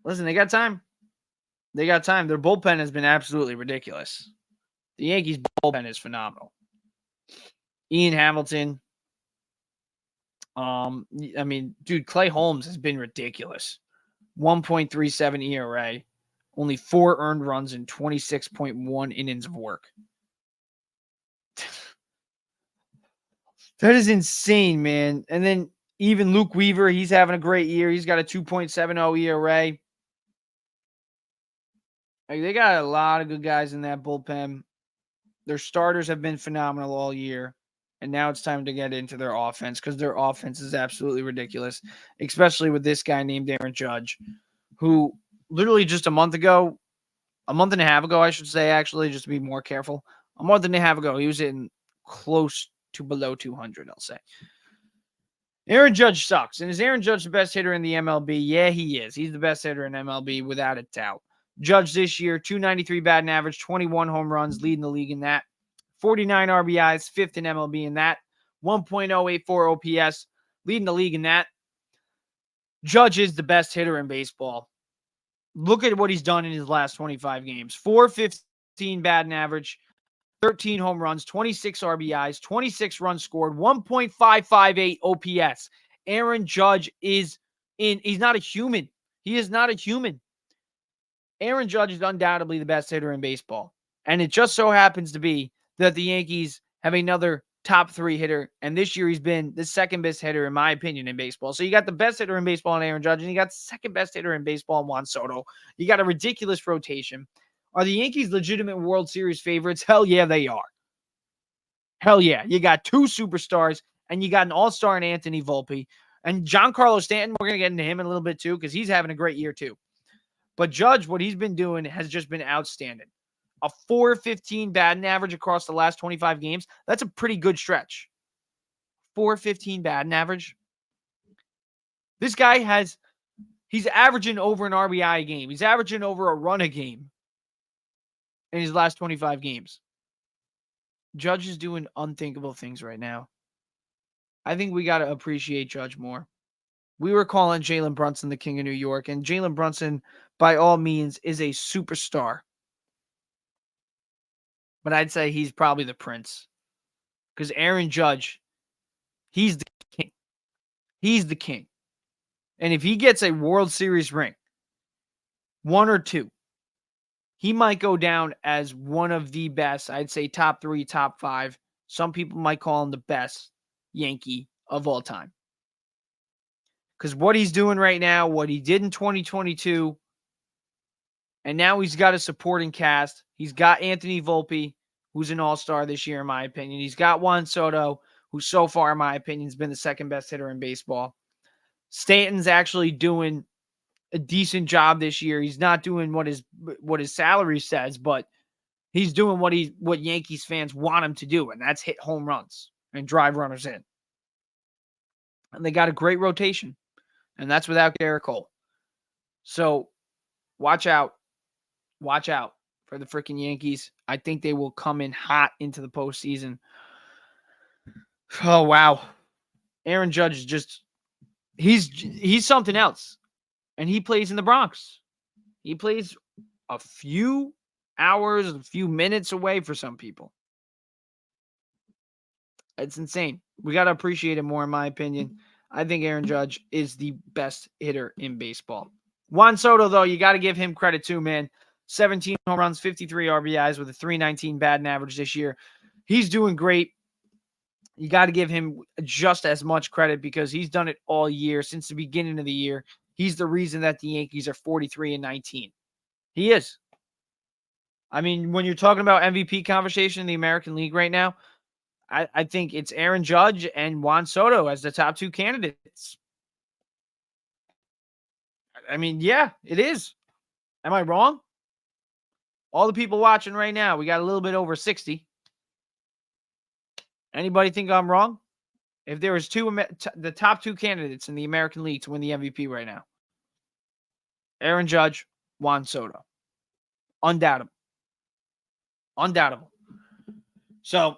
listen, they got time. They got time. Their bullpen has been absolutely ridiculous. The Yankees' bullpen is phenomenal. Ian Hamilton. Clay Holmes has been ridiculous. 1.37 ERA. Only 4 earned runs and 26.1 innings of work. That is insane, man. And then even Luke Weaver, he's having a great year. He's got a 2.70 ERA. They got a lot of good guys in that bullpen. Their starters have been phenomenal all year. And now it's time to get into their offense because their offense is absolutely ridiculous, especially with this guy named Aaron Judge, who literally just a month and a half ago, I should say, actually, just to be more careful. A month and a half ago, he was in close to below 200, I'll say. Aaron Judge sucks. And is Aaron Judge the best hitter in the MLB? Yeah, he is. He's the best hitter in MLB without a doubt. Judge this year, 293 batting average, 21 home runs, leading the league in that. 49 RBIs, fifth in MLB in that. 1.084 OPS, leading the league in that. Judge is the best hitter in baseball. Look at what he's done in his last 25 games. 415 batting average, 13 home runs, 26 RBIs, 26 runs scored, 1.558 OPS. Aaron Judge he's not a human. He is not a human. Aaron Judge is undoubtedly the best hitter in baseball. And it just so happens to be that the Yankees have another top 3 hitter. And this year he's been the second best hitter, in my opinion, in baseball. So you got the best hitter in baseball in Aaron Judge, and you got the second best hitter in baseball in Juan Soto. You got a ridiculous rotation. Are the Yankees legitimate World Series favorites? Hell yeah, they are. Hell yeah. You got 2 superstars, and you got an all-star in Anthony Volpe. And Giancarlo Stanton, we're going to get into him in a little bit too, because he's having a great year too. But Judge, what he's been doing has just been outstanding. A 415 batting average across the last 25 games. That's a pretty good stretch. 415 batting average. This guy he's averaging over an RBI a game. He's averaging over a run a game in his last 25 games. Judge is doing unthinkable things right now. I think we got to appreciate Judge more. We were calling Jalen Brunson the king of New York, and Jalen Brunson, by all means, is a superstar. But I'd say he's probably the prince. Because Aaron Judge, he's the king. He's the king. And if he gets a World Series ring, 1 or 2, he might go down as one of the best, I'd say top 3, top 5. Some people might call him the best Yankee of all time. Because what he's doing right now, what he did in 2022, and now he's got a supporting cast. He's got Anthony Volpe, who's an all-star this year, in my opinion. He's got Juan Soto, who so far, in my opinion, has been the second best hitter in baseball. Stanton's actually doing a decent job this year. He's not doing what his salary says, but he's doing what Yankees fans want him to do, and that's hit home runs and drive runners in. And they got a great rotation, and that's without Garrett Cole. So watch out. Watch out for the freaking Yankees. I think they will come in hot into the postseason. Oh, wow. Aaron Judge is just, he's something else. And he plays in the Bronx. He plays a few hours, a few minutes away for some people. It's insane. We got to appreciate it more, in my opinion. I think Aaron Judge is the best hitter in baseball. Juan Soto, though, you got to give him credit too, man. 17 home runs, 53 RBIs with a 319 batting average this year. He's doing great. You got to give him just as much credit because he's done it all year since the beginning of the year. He's the reason that the Yankees are 43-19. He is. I mean, when you're talking about MVP conversation in the American League right now, I think it's Aaron Judge and Juan Soto as the top two candidates. I mean, yeah, it is. Am I wrong? All the people watching right now, we got a little bit over 60. Anybody think I'm wrong? If there was the top two candidates in the American League to win the MVP right now, Aaron Judge, Juan Soto. Undoubtable. So,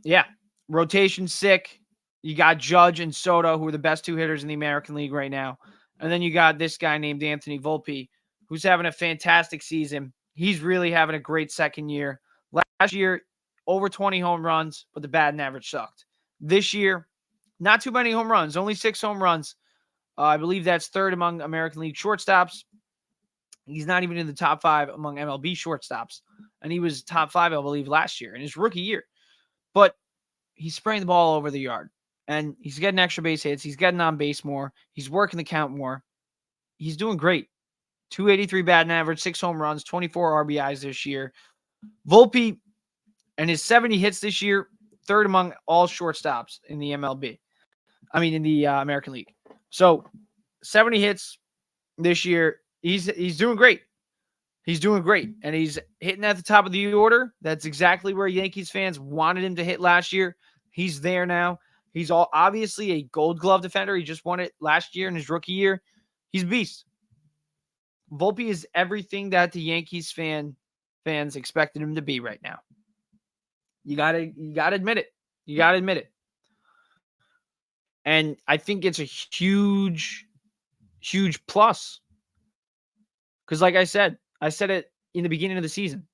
yeah, rotation sick. You got Judge and Soto, who are the best two hitters in the American League right now. And then you got this guy named Anthony Volpe, who's having a fantastic season. He's really having a great second year. Last year, over 20 home runs, but the batting average sucked. This year, not too many home runs, only 6 home runs. I believe that's third among American League shortstops. He's not even in the top 5 among MLB shortstops. And he was top 5, I believe, last year in his rookie year. But he's spraying the ball over the yard. And he's getting extra base hits. He's getting on base more. He's working the count more. He's doing great. 283 batting average, 6 home runs, 24 RBIs this year. Volpe and his 70 hits this year, third among all shortstops in the MLB. I mean, in the American League. So 70 hits this year. He's doing great. He's doing great. And he's hitting at the top of the order. That's exactly where Yankees fans wanted him to hit last year. He's there now. He's obviously a Gold Glove defender. He just won it last year in his rookie year. He's a beast. Volpe is everything that the Yankees fans expected him to be right now. You gotta admit it. You gotta admit it. And I think it's a huge, huge plus. Because like I said it in the beginning of the season.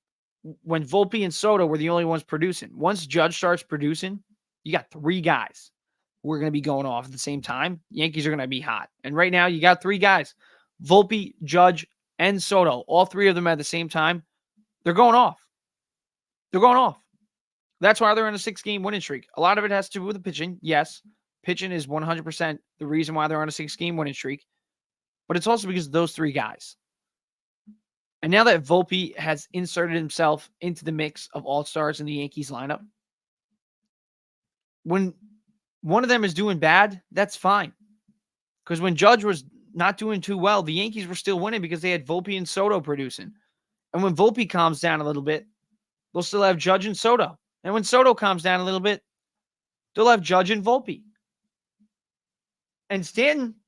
When Volpe and Soto were the only ones producing. Once Judge starts producing, you got 3 guys who are going to be going off at the same time. Yankees are going to be hot. And right now, you got 3 guys. Volpe, Judge, and Soto. All 3 of them at the same time. They're going off. That's why they're on a 6-game winning streak. A lot of it has to do with the pitching. Yes, pitching is 100% the reason why they're on a 6-game winning streak. But it's also because of those 3 guys. And now that Volpe has inserted himself into the mix of all-stars in the Yankees lineup, when one of them is doing bad, that's fine. Because when Judge was not doing too well, the Yankees were still winning because they had Volpe and Soto producing. And when Volpe calms down a little bit, they'll still have Judge and Soto. And when Soto calms down a little bit, they'll have Judge and Volpe. And Stanton's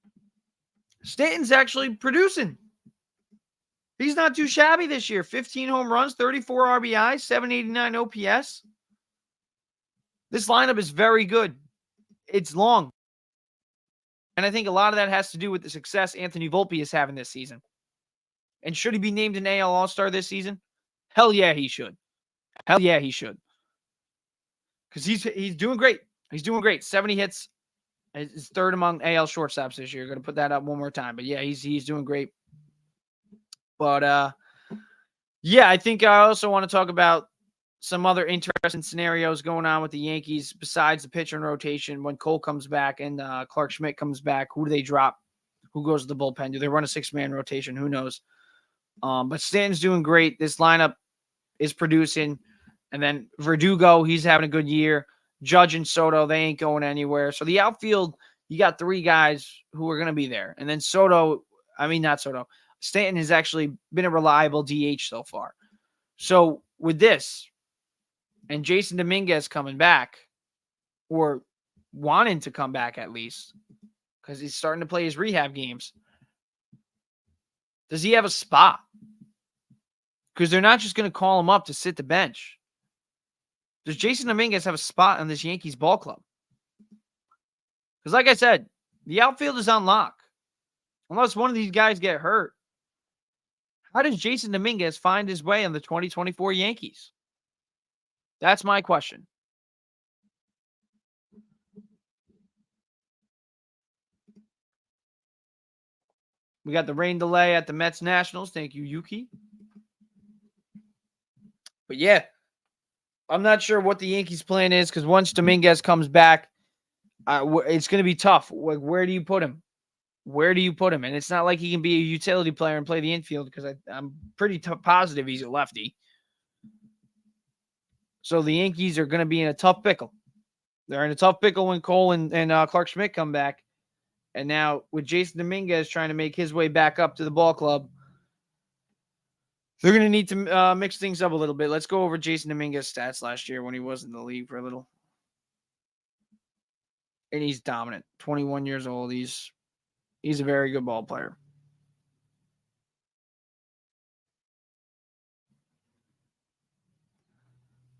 actually producing. He's not too shabby this year. 15 home runs, 34 RBIs, 789 OPS. This lineup is very good. It's long. And I think a lot of that has to do with the success Anthony Volpe is having this season. And should he be named an AL All-Star this season? Hell yeah, he should. Because he's doing great. 70 hits is third among AL shortstops this year. Going to put that up one more time. But yeah, he's doing great. But yeah, I think I also want to talk about some other interesting scenarios going on with the Yankees besides the pitcher and rotation. When Cole comes back and Clark Schmidt comes back, who do they drop? Who goes to the bullpen? Do they run a 6-man rotation? Who knows? But Stanton's doing great. This lineup is producing. And then Verdugo, he's having a good year. Judge and Soto, they ain't going anywhere. So the outfield, you got 3 guys who are going to be there. And then Stanton has actually been a reliable DH so far. So with this, and Jason Dominguez coming back, or wanting to come back at least, because he's starting to play his rehab games, does he have a spot? Because they're not just going to call him up to sit the bench. Does Jason Dominguez have a spot on this Yankees ball club? Because like I said, the outfield is on lock. Unless one of these guys get hurt. How does Jason Dominguez find his way on the 2024 Yankees? That's my question. We got the rain delay at the Mets Nationals. Thank you, Yuki. But yeah, I'm not sure what the Yankees' plan is because once Dominguez comes back, it's going to be tough. Like, where do you put him? Where do you put him? And it's not like he can be a utility player and play the infield because I'm pretty positive he's a lefty. So the Yankees are going to be in a tough pickle. They're in a tough pickle when Cole and Clark Schmidt come back. And now with Jason Dominguez trying to make his way back up to the ball club, they're going to need to mix things up a little bit. Let's go over Jason Dominguez's stats last year when he was in the league for a little. And he's dominant. 21 years old. He's a very good ball player.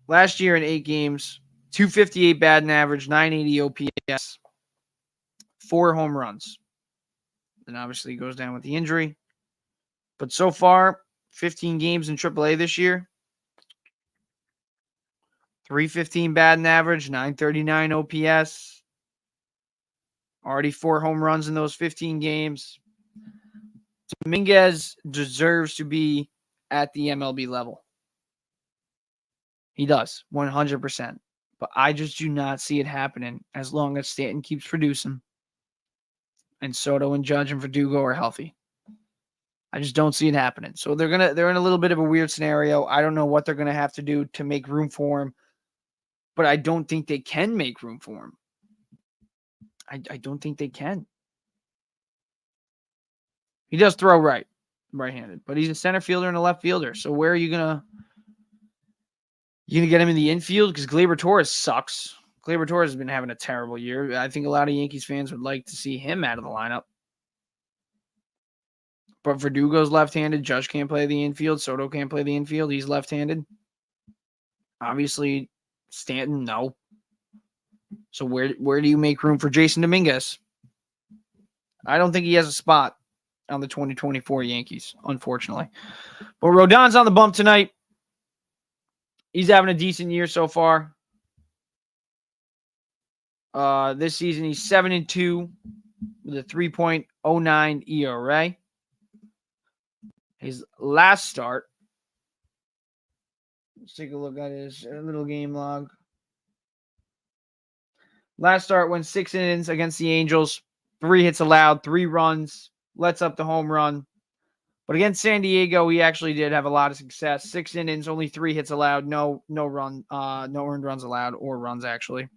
Last year in 8 games, 258 batting average, 980 OPS, 4 home runs. Then obviously goes down with the injury. But so far, 15 games in AAA this year. 315 batting average, 939 OPS. Already 4 home runs in those 15 games. Dominguez deserves to be at the MLB level. He does, 100%. But I just do not see it happening as long as Stanton keeps producing and Soto and Judge and Verdugo are healthy. I just don't see it happening. So they're in a little bit of a weird scenario. I don't know what they're going to have to do to make room for him, but I don't think they can make room for him. I don't think they can. He does throw right-handed, but he's a center fielder and a left fielder. So where are you going to get him in the infield? Because Gleyber Torres sucks. Gleyber Torres has been having a terrible year. I think a lot of Yankees fans would like to see him out of the lineup. But Verdugo's left-handed. Judge can't play the infield. Soto can't play the infield. He's left-handed. Obviously, Stanton, no. So where do you make room for Jason Dominguez? I don't think he has a spot on the 2024 Yankees, unfortunately. But Rodon's on the bump tonight. He's having a decent year so far. This season, he's 7-2 with a 3.09 ERA. His last start, let's take a look at his little game log. Last start went 6 innings against the Angels, 3 hits allowed, 3 runs, lets up the home run. But against San Diego, he actually did have a lot of success. 6 innings, only 3 hits allowed, no earned runs allowed, or runs actually.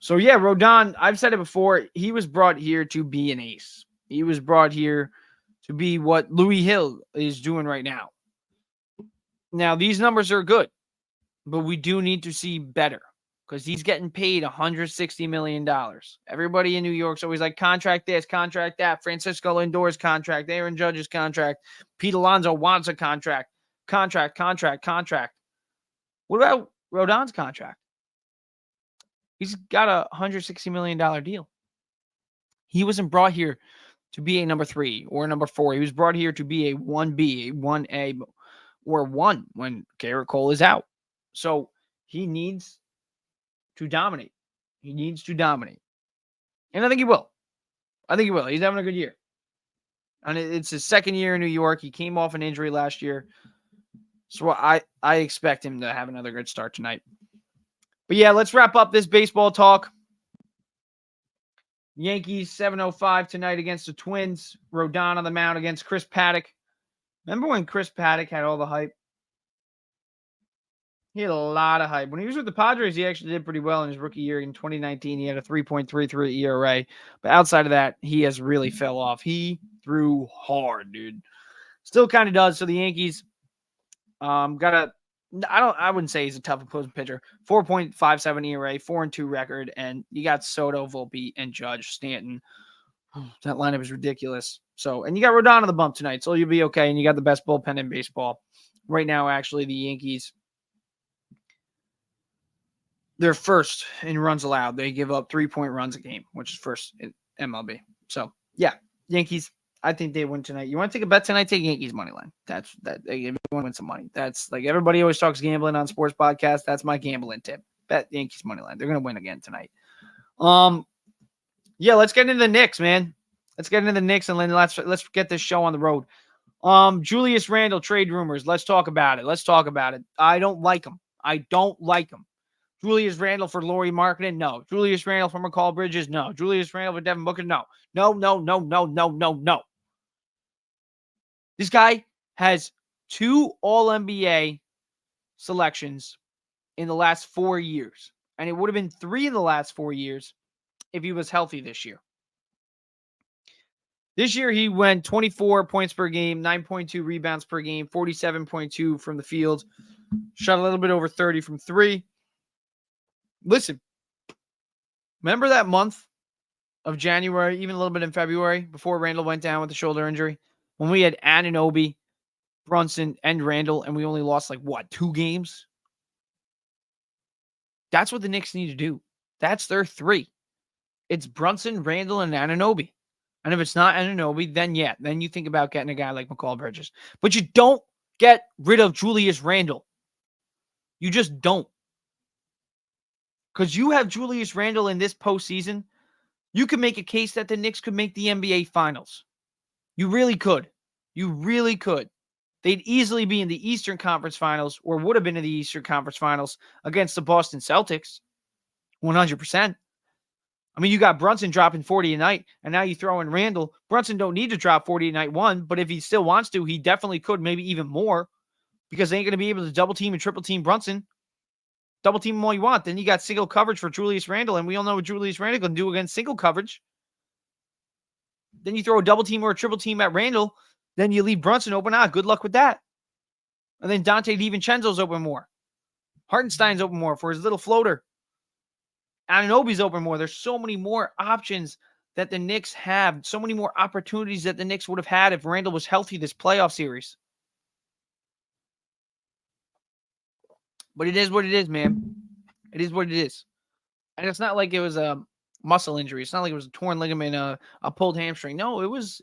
So yeah, Rodon, I've said it before, he was brought here to be an ace. He was brought here to be what Louis Hill is doing right now. Now, these numbers are good, but we do need to see better because he's getting paid $160 million. Everybody in New York's always like, contract this, contract that. Francisco Lindor's contract, Aaron Judge's contract. Pete Alonso wants a contract. Contract. What about Rodon's contract? He's got a $160 million deal. He wasn't brought here to be a number 3 or number 4. He was brought here to be a 1B, a 1A, or 1 when Garrett Cole is out. So he needs to dominate. And I think he will. He's having a good year. And it's his second year in New York. He came off an injury last year. So I expect him to have another good start tonight. But yeah, let's wrap up this baseball talk. Yankees 7:05 tonight against the Twins. Rodon on the mound against Chris Paddock. Remember when Chris Paddock had all the hype? He had a lot of hype. When he was with the Padres, he actually did pretty well in his rookie year. In 2019, he had a 3.33 ERA. But outside of that, he has really fell off. He threw hard, dude. Still kind of does. So the Yankees I wouldn't say he's a tough opposing pitcher. 4.57 ERA, 4-2 record, and you got Soto, Volpe, and Judge, Stanton. That lineup is ridiculous. So, and you got Rodon on the bump tonight, so you'll be okay. And you got the best bullpen in baseball right now. Actually, the Yankees, they're first in runs allowed. They give up 3-point runs a game, which is first in MLB. So, yeah, Yankees. I think they win tonight. You want to take a bet tonight? Take Yankees money line. That's that. If you want to win some money, that's like everybody always talks gambling on sports podcasts. That's my gambling tip. Bet Yankees money line. They're gonna win again tonight. Yeah, let's get into the Knicks, man. Let's get into the Knicks and then let's get this show on the road. Julius Randle trade rumors. Let's talk about it. I don't like him. Julius Randle for Lauri Markkanen? No. Julius Randle for Mikal Bridges? No. Julius Randle for Devin Booker? No. No. This guy has 2 All-NBA selections in the last 4 years. And it would have been 3 in the last 4 years if he was healthy this year. This year, he went 24 points per game, 9.2 rebounds per game, 47.2 from the field, shot a little bit over 30 from 3. Listen, remember that month of January, even a little bit in February, before Randle went down with the shoulder injury, when we had Anunoby, Brunson, and Randle, and we only lost 2 games? That's what the Knicks need to do. That's their 3. It's Brunson, Randle, and Anunoby. And if it's not Anunoby, then you think about getting a guy like Mikal Bridges. But you don't get rid of Julius Randle. You just don't. Because you have Julius Randle in this postseason, you could make a case that the Knicks could make the NBA Finals. You really could. They'd easily be in the Eastern Conference Finals, or would have been in the Eastern Conference Finals against the Boston Celtics. 100%. I mean, you got Brunson dropping 40 a night, and now you throw in Randle. Brunson don't need to drop 40 a night, one, but if he still wants to, he definitely could, maybe even more, because they ain't going to be able to double team and triple team Brunson. Double team him all you want. Then you got single coverage for Julius Randle, and we all know what Julius Randle can do against single coverage. Then you throw a double team or a triple team at Randle, then you leave Brunson open. Good luck with that. And then Dante DiVincenzo's open more. Hartenstein's open more for his little floater. Anunoby's open more. There's so many more options that the Knicks have. So many more opportunities that the Knicks would have had if Randle was healthy this playoff series. But it is what it is, man. It is what it is. And it's not like it was a muscle injury. It's not like it was a torn ligament, a pulled hamstring. No, it was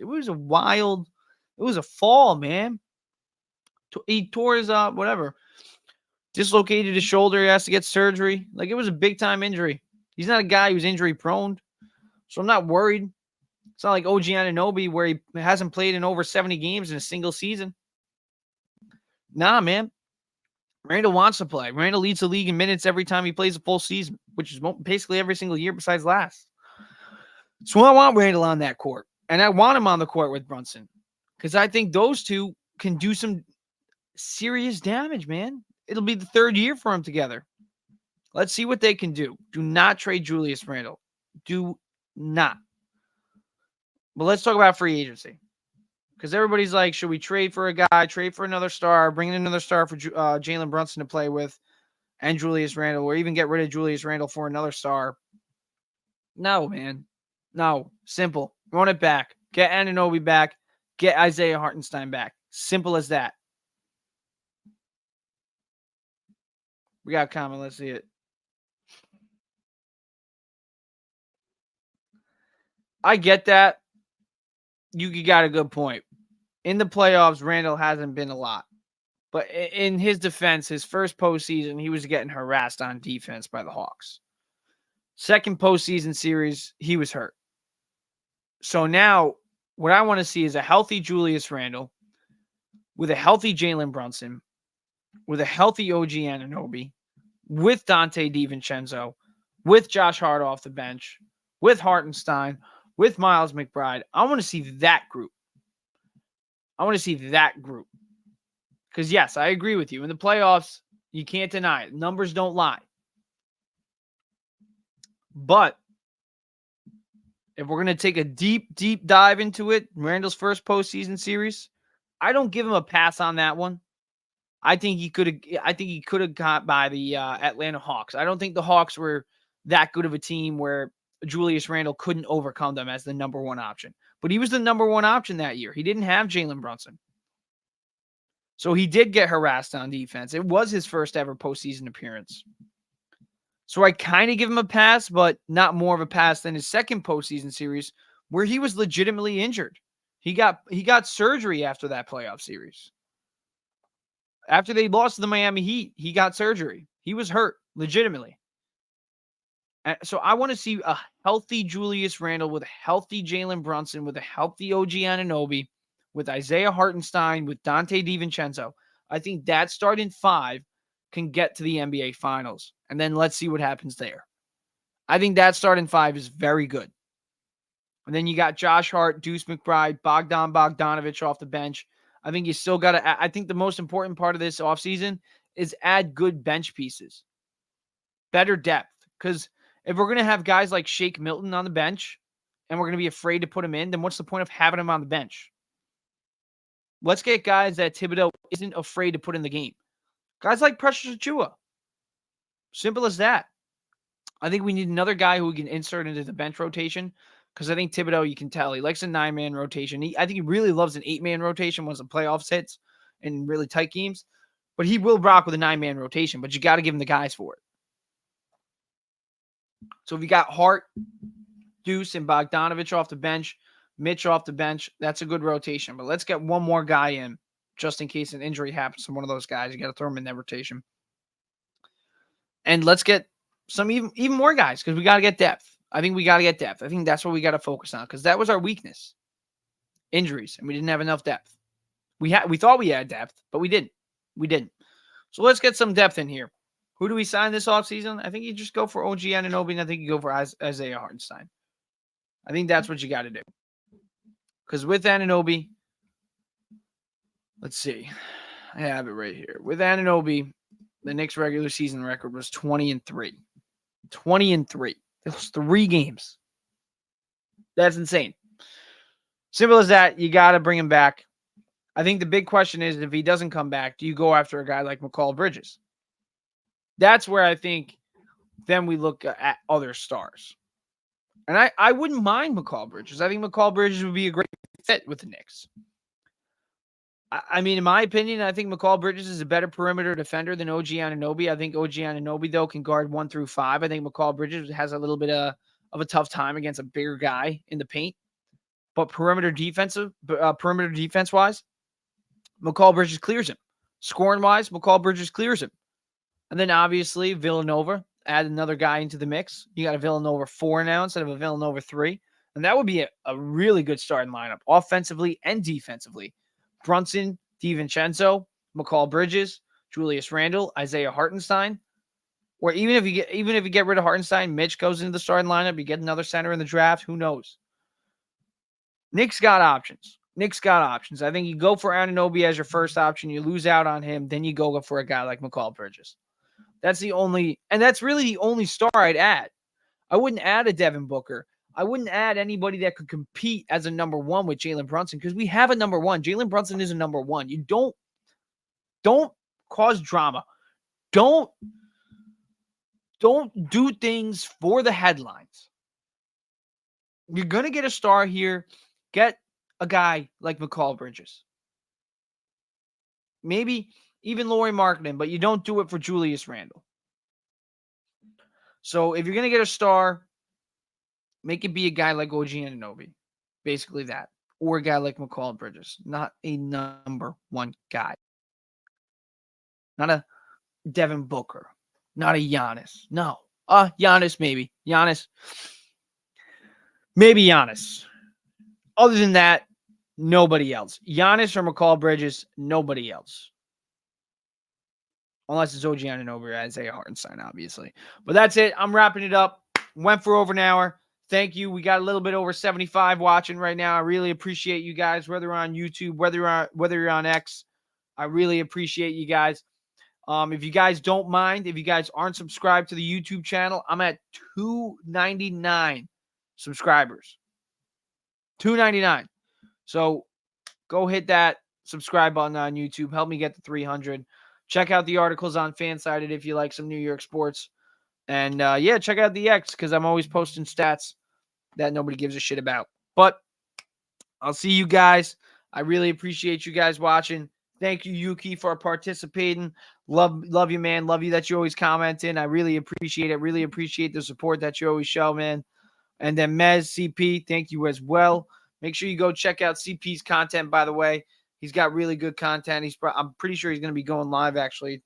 a fall, man. He tore his, dislocated his shoulder. He has to get surgery. It was a big-time injury. He's not a guy who's injury-prone, so I'm not worried. It's not like OG Anunoby where he hasn't played in over 70 games in a single season. Nah, man. Randle wants to play. Randle leads the league in minutes every time he plays a full season, which is basically every single year besides last. So I want Randle on that court, and I want him on the court with Brunson because I think those two can do some serious damage, man. It'll be the 3rd year for them together. Let's see what they can do. Do not trade Julius Randle. Do not. But let's talk about free agency. Because everybody's like, should we trade for a guy, trade for another star, bring in another star for Jalen Brunson to play with, and Julius Randle, or even get rid of Julius Randle for another star? No, man. No. Simple. Run it back. Get Anunoby back. Get Isaiah Hartenstein back. Simple as that. We got a comment. Let's see it. I get that. You got a good point. In the playoffs, Randle hasn't been a lot. But in his defense, his first postseason, he was getting harassed on defense by the Hawks. Second postseason series, he was hurt. So now, what I want to see is a healthy Julius Randle with a healthy Jalen Brunson, with a healthy OG Anunoby, with Dante DiVincenzo, with Josh Hart off the bench, with Hartenstein, with Miles McBride. I want to see that group. Because, yes, I agree with you. In the playoffs, you can't deny it. Numbers don't lie. But if we're going to take a deep, deep dive into it, Randle's first postseason series, I don't give him a pass on that one. I think he could have got by the Atlanta Hawks. I don't think the Hawks were that good of a team where Julius Randle couldn't overcome them as the number one option. But he was the number one option that year. He didn't have Jalen Brunson. So he did get harassed on defense. It was his first ever postseason appearance. So I kind of give him a pass, but not more of a pass than his second postseason series where he was legitimately injured. He got surgery after that playoff series. After they lost to the Miami Heat, he got surgery. He was hurt, legitimately. So I want to see a healthy Julius Randle with a healthy Jalen Brunson, with a healthy OG Anunoby, with Isaiah Hartenstein, with Dante DiVincenzo, I think that starting five can get to the NBA Finals. And then let's see what happens there. I think that starting five is very good. And then you got Josh Hart, Deuce McBride, Bogdan Bogdanovic off the bench. I think you still got to – I think the most important part of this offseason is add good bench pieces. Better depth. Because if we're going to have guys like Shake Milton on the bench and we're going to be afraid to put him in, then what's the point of having him on the bench? Let's get guys that Thibodeau isn't afraid to put in the game. Guys like Precious Achiuwa. Simple as that. I think we need another guy who we can insert into the bench rotation because I think Thibodeau, you can tell, he likes a 9-man rotation. I think he really loves an 8-man rotation once the playoffs hits in really tight games. But he will rock with a 9-man rotation, but you got to give him the guys for it. So if you got Hart, Deuce, and Bogdanovic off the bench, Mitch off the bench, that's a good rotation. But let's get one more guy in just in case an injury happens to one of those guys. You got to throw him in that rotation. And let's get some even more guys because we got to get depth. I think we got to get depth. I think that's what we got to focus on because that was our weakness. Injuries, and we didn't have enough depth. We thought we had depth, but we didn't. We didn't. So let's get some depth in here. Who do we sign this offseason? I think you just go for OG Anunoby, and I think you go for Isaiah Hartenstein. I think that's what you got to do. Because with Anunoby, let's see. I have it right here. With Anunoby, the Knicks' regular season record was 20-3. 20-3. Those 3 games. That's insane. Simple as that. You got to bring him back. I think the big question is if he doesn't come back, do you go after a guy like Mikal Bridges? That's where I think then we look at other stars. And I wouldn't mind Mikal Bridges. I think Mikal Bridges would be a great fit with the Knicks. I mean, in my opinion, I think Mikal Bridges is a better perimeter defender than OG Anunoby. I think OG Anunoby, though, can guard 1 through 5. I think Mikal Bridges has a little bit of a tough time against a bigger guy in the paint. But perimeter defense-wise, Mikal Bridges clears him. Scoring-wise, Mikal Bridges clears him. And then, obviously, Villanova, add another guy into the mix. You got a Villanova 4 now instead of a Villanova 3. And that would be a really good starting lineup, offensively and defensively. Brunson, DiVincenzo, Mikal Bridges, Julius Randle, Isaiah Hartenstein. Or even if you get rid of Hartenstein, Mitch goes into the starting lineup, you get another center in the draft, who knows? Knicks got options. I think you go for Anunoby as your first option, you lose out on him, then you go for a guy like Mikal Bridges. That's really the only star I'd add. I wouldn't add a Devin Booker. I wouldn't add anybody that could compete as a number 1 with Jalen Brunson because we have a number 1. Jalen Brunson is a number 1. You don't cause drama. Don't do things for the headlines. You're going to get a star here. Get a guy like Mikal Bridges. Maybe even Lauri Markkanen, but you don't do it for Julius Randle. So if you're going to get a star, make it be a guy like OG Anunoby. Basically that. Or a guy like Mikal Bridges. Not a number 1 guy. Not a Devin Booker. Not a Giannis. No. Giannis maybe. Maybe Giannis. Other than that, nobody else. Giannis or Mikal Bridges, nobody else. Unless it's OG Anunoby or Isaiah Hartenstein, obviously. But that's it. I'm wrapping it up. Went for over an hour. Thank you. We got a little bit over 75 watching right now. I really appreciate you guys, whether you're on YouTube, whether you're on X. I really appreciate you guys. If you guys don't mind, if you guys aren't subscribed to the YouTube channel, I'm at 299 subscribers. 299. So go hit that subscribe button on YouTube. Help me get to 300. Check out the articles on FanSided if you like some New York sports. And, check out the X because I'm always posting stats that nobody gives a shit about. But I'll see you guys. I really appreciate you guys watching. Thank you, Yuki, for participating. Love you, man. Love you that you always comment in. I really appreciate it. Really appreciate the support that you always show, man. And then Mez, CP, thank you as well. Make sure you go check out CP's content, by the way. He's got really good content. I'm pretty sure he's going to be going live, actually,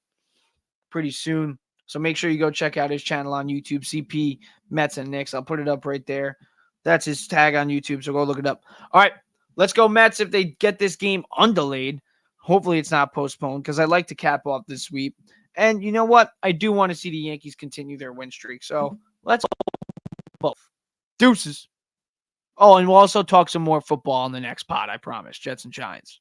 pretty soon. So make sure you go check out his channel on YouTube, CP Mets and Knicks. I'll put it up right there. That's his tag on YouTube, so go look it up. All right, Let's go Mets if they get this game undelayed. Hopefully it's not postponed because I'd like to cap off this sweep. And you know what? I do want to see the Yankees continue their win streak. So let's both. Deuces. Oh, and we'll also talk some more football on the next pod, I promise. Jets and Giants.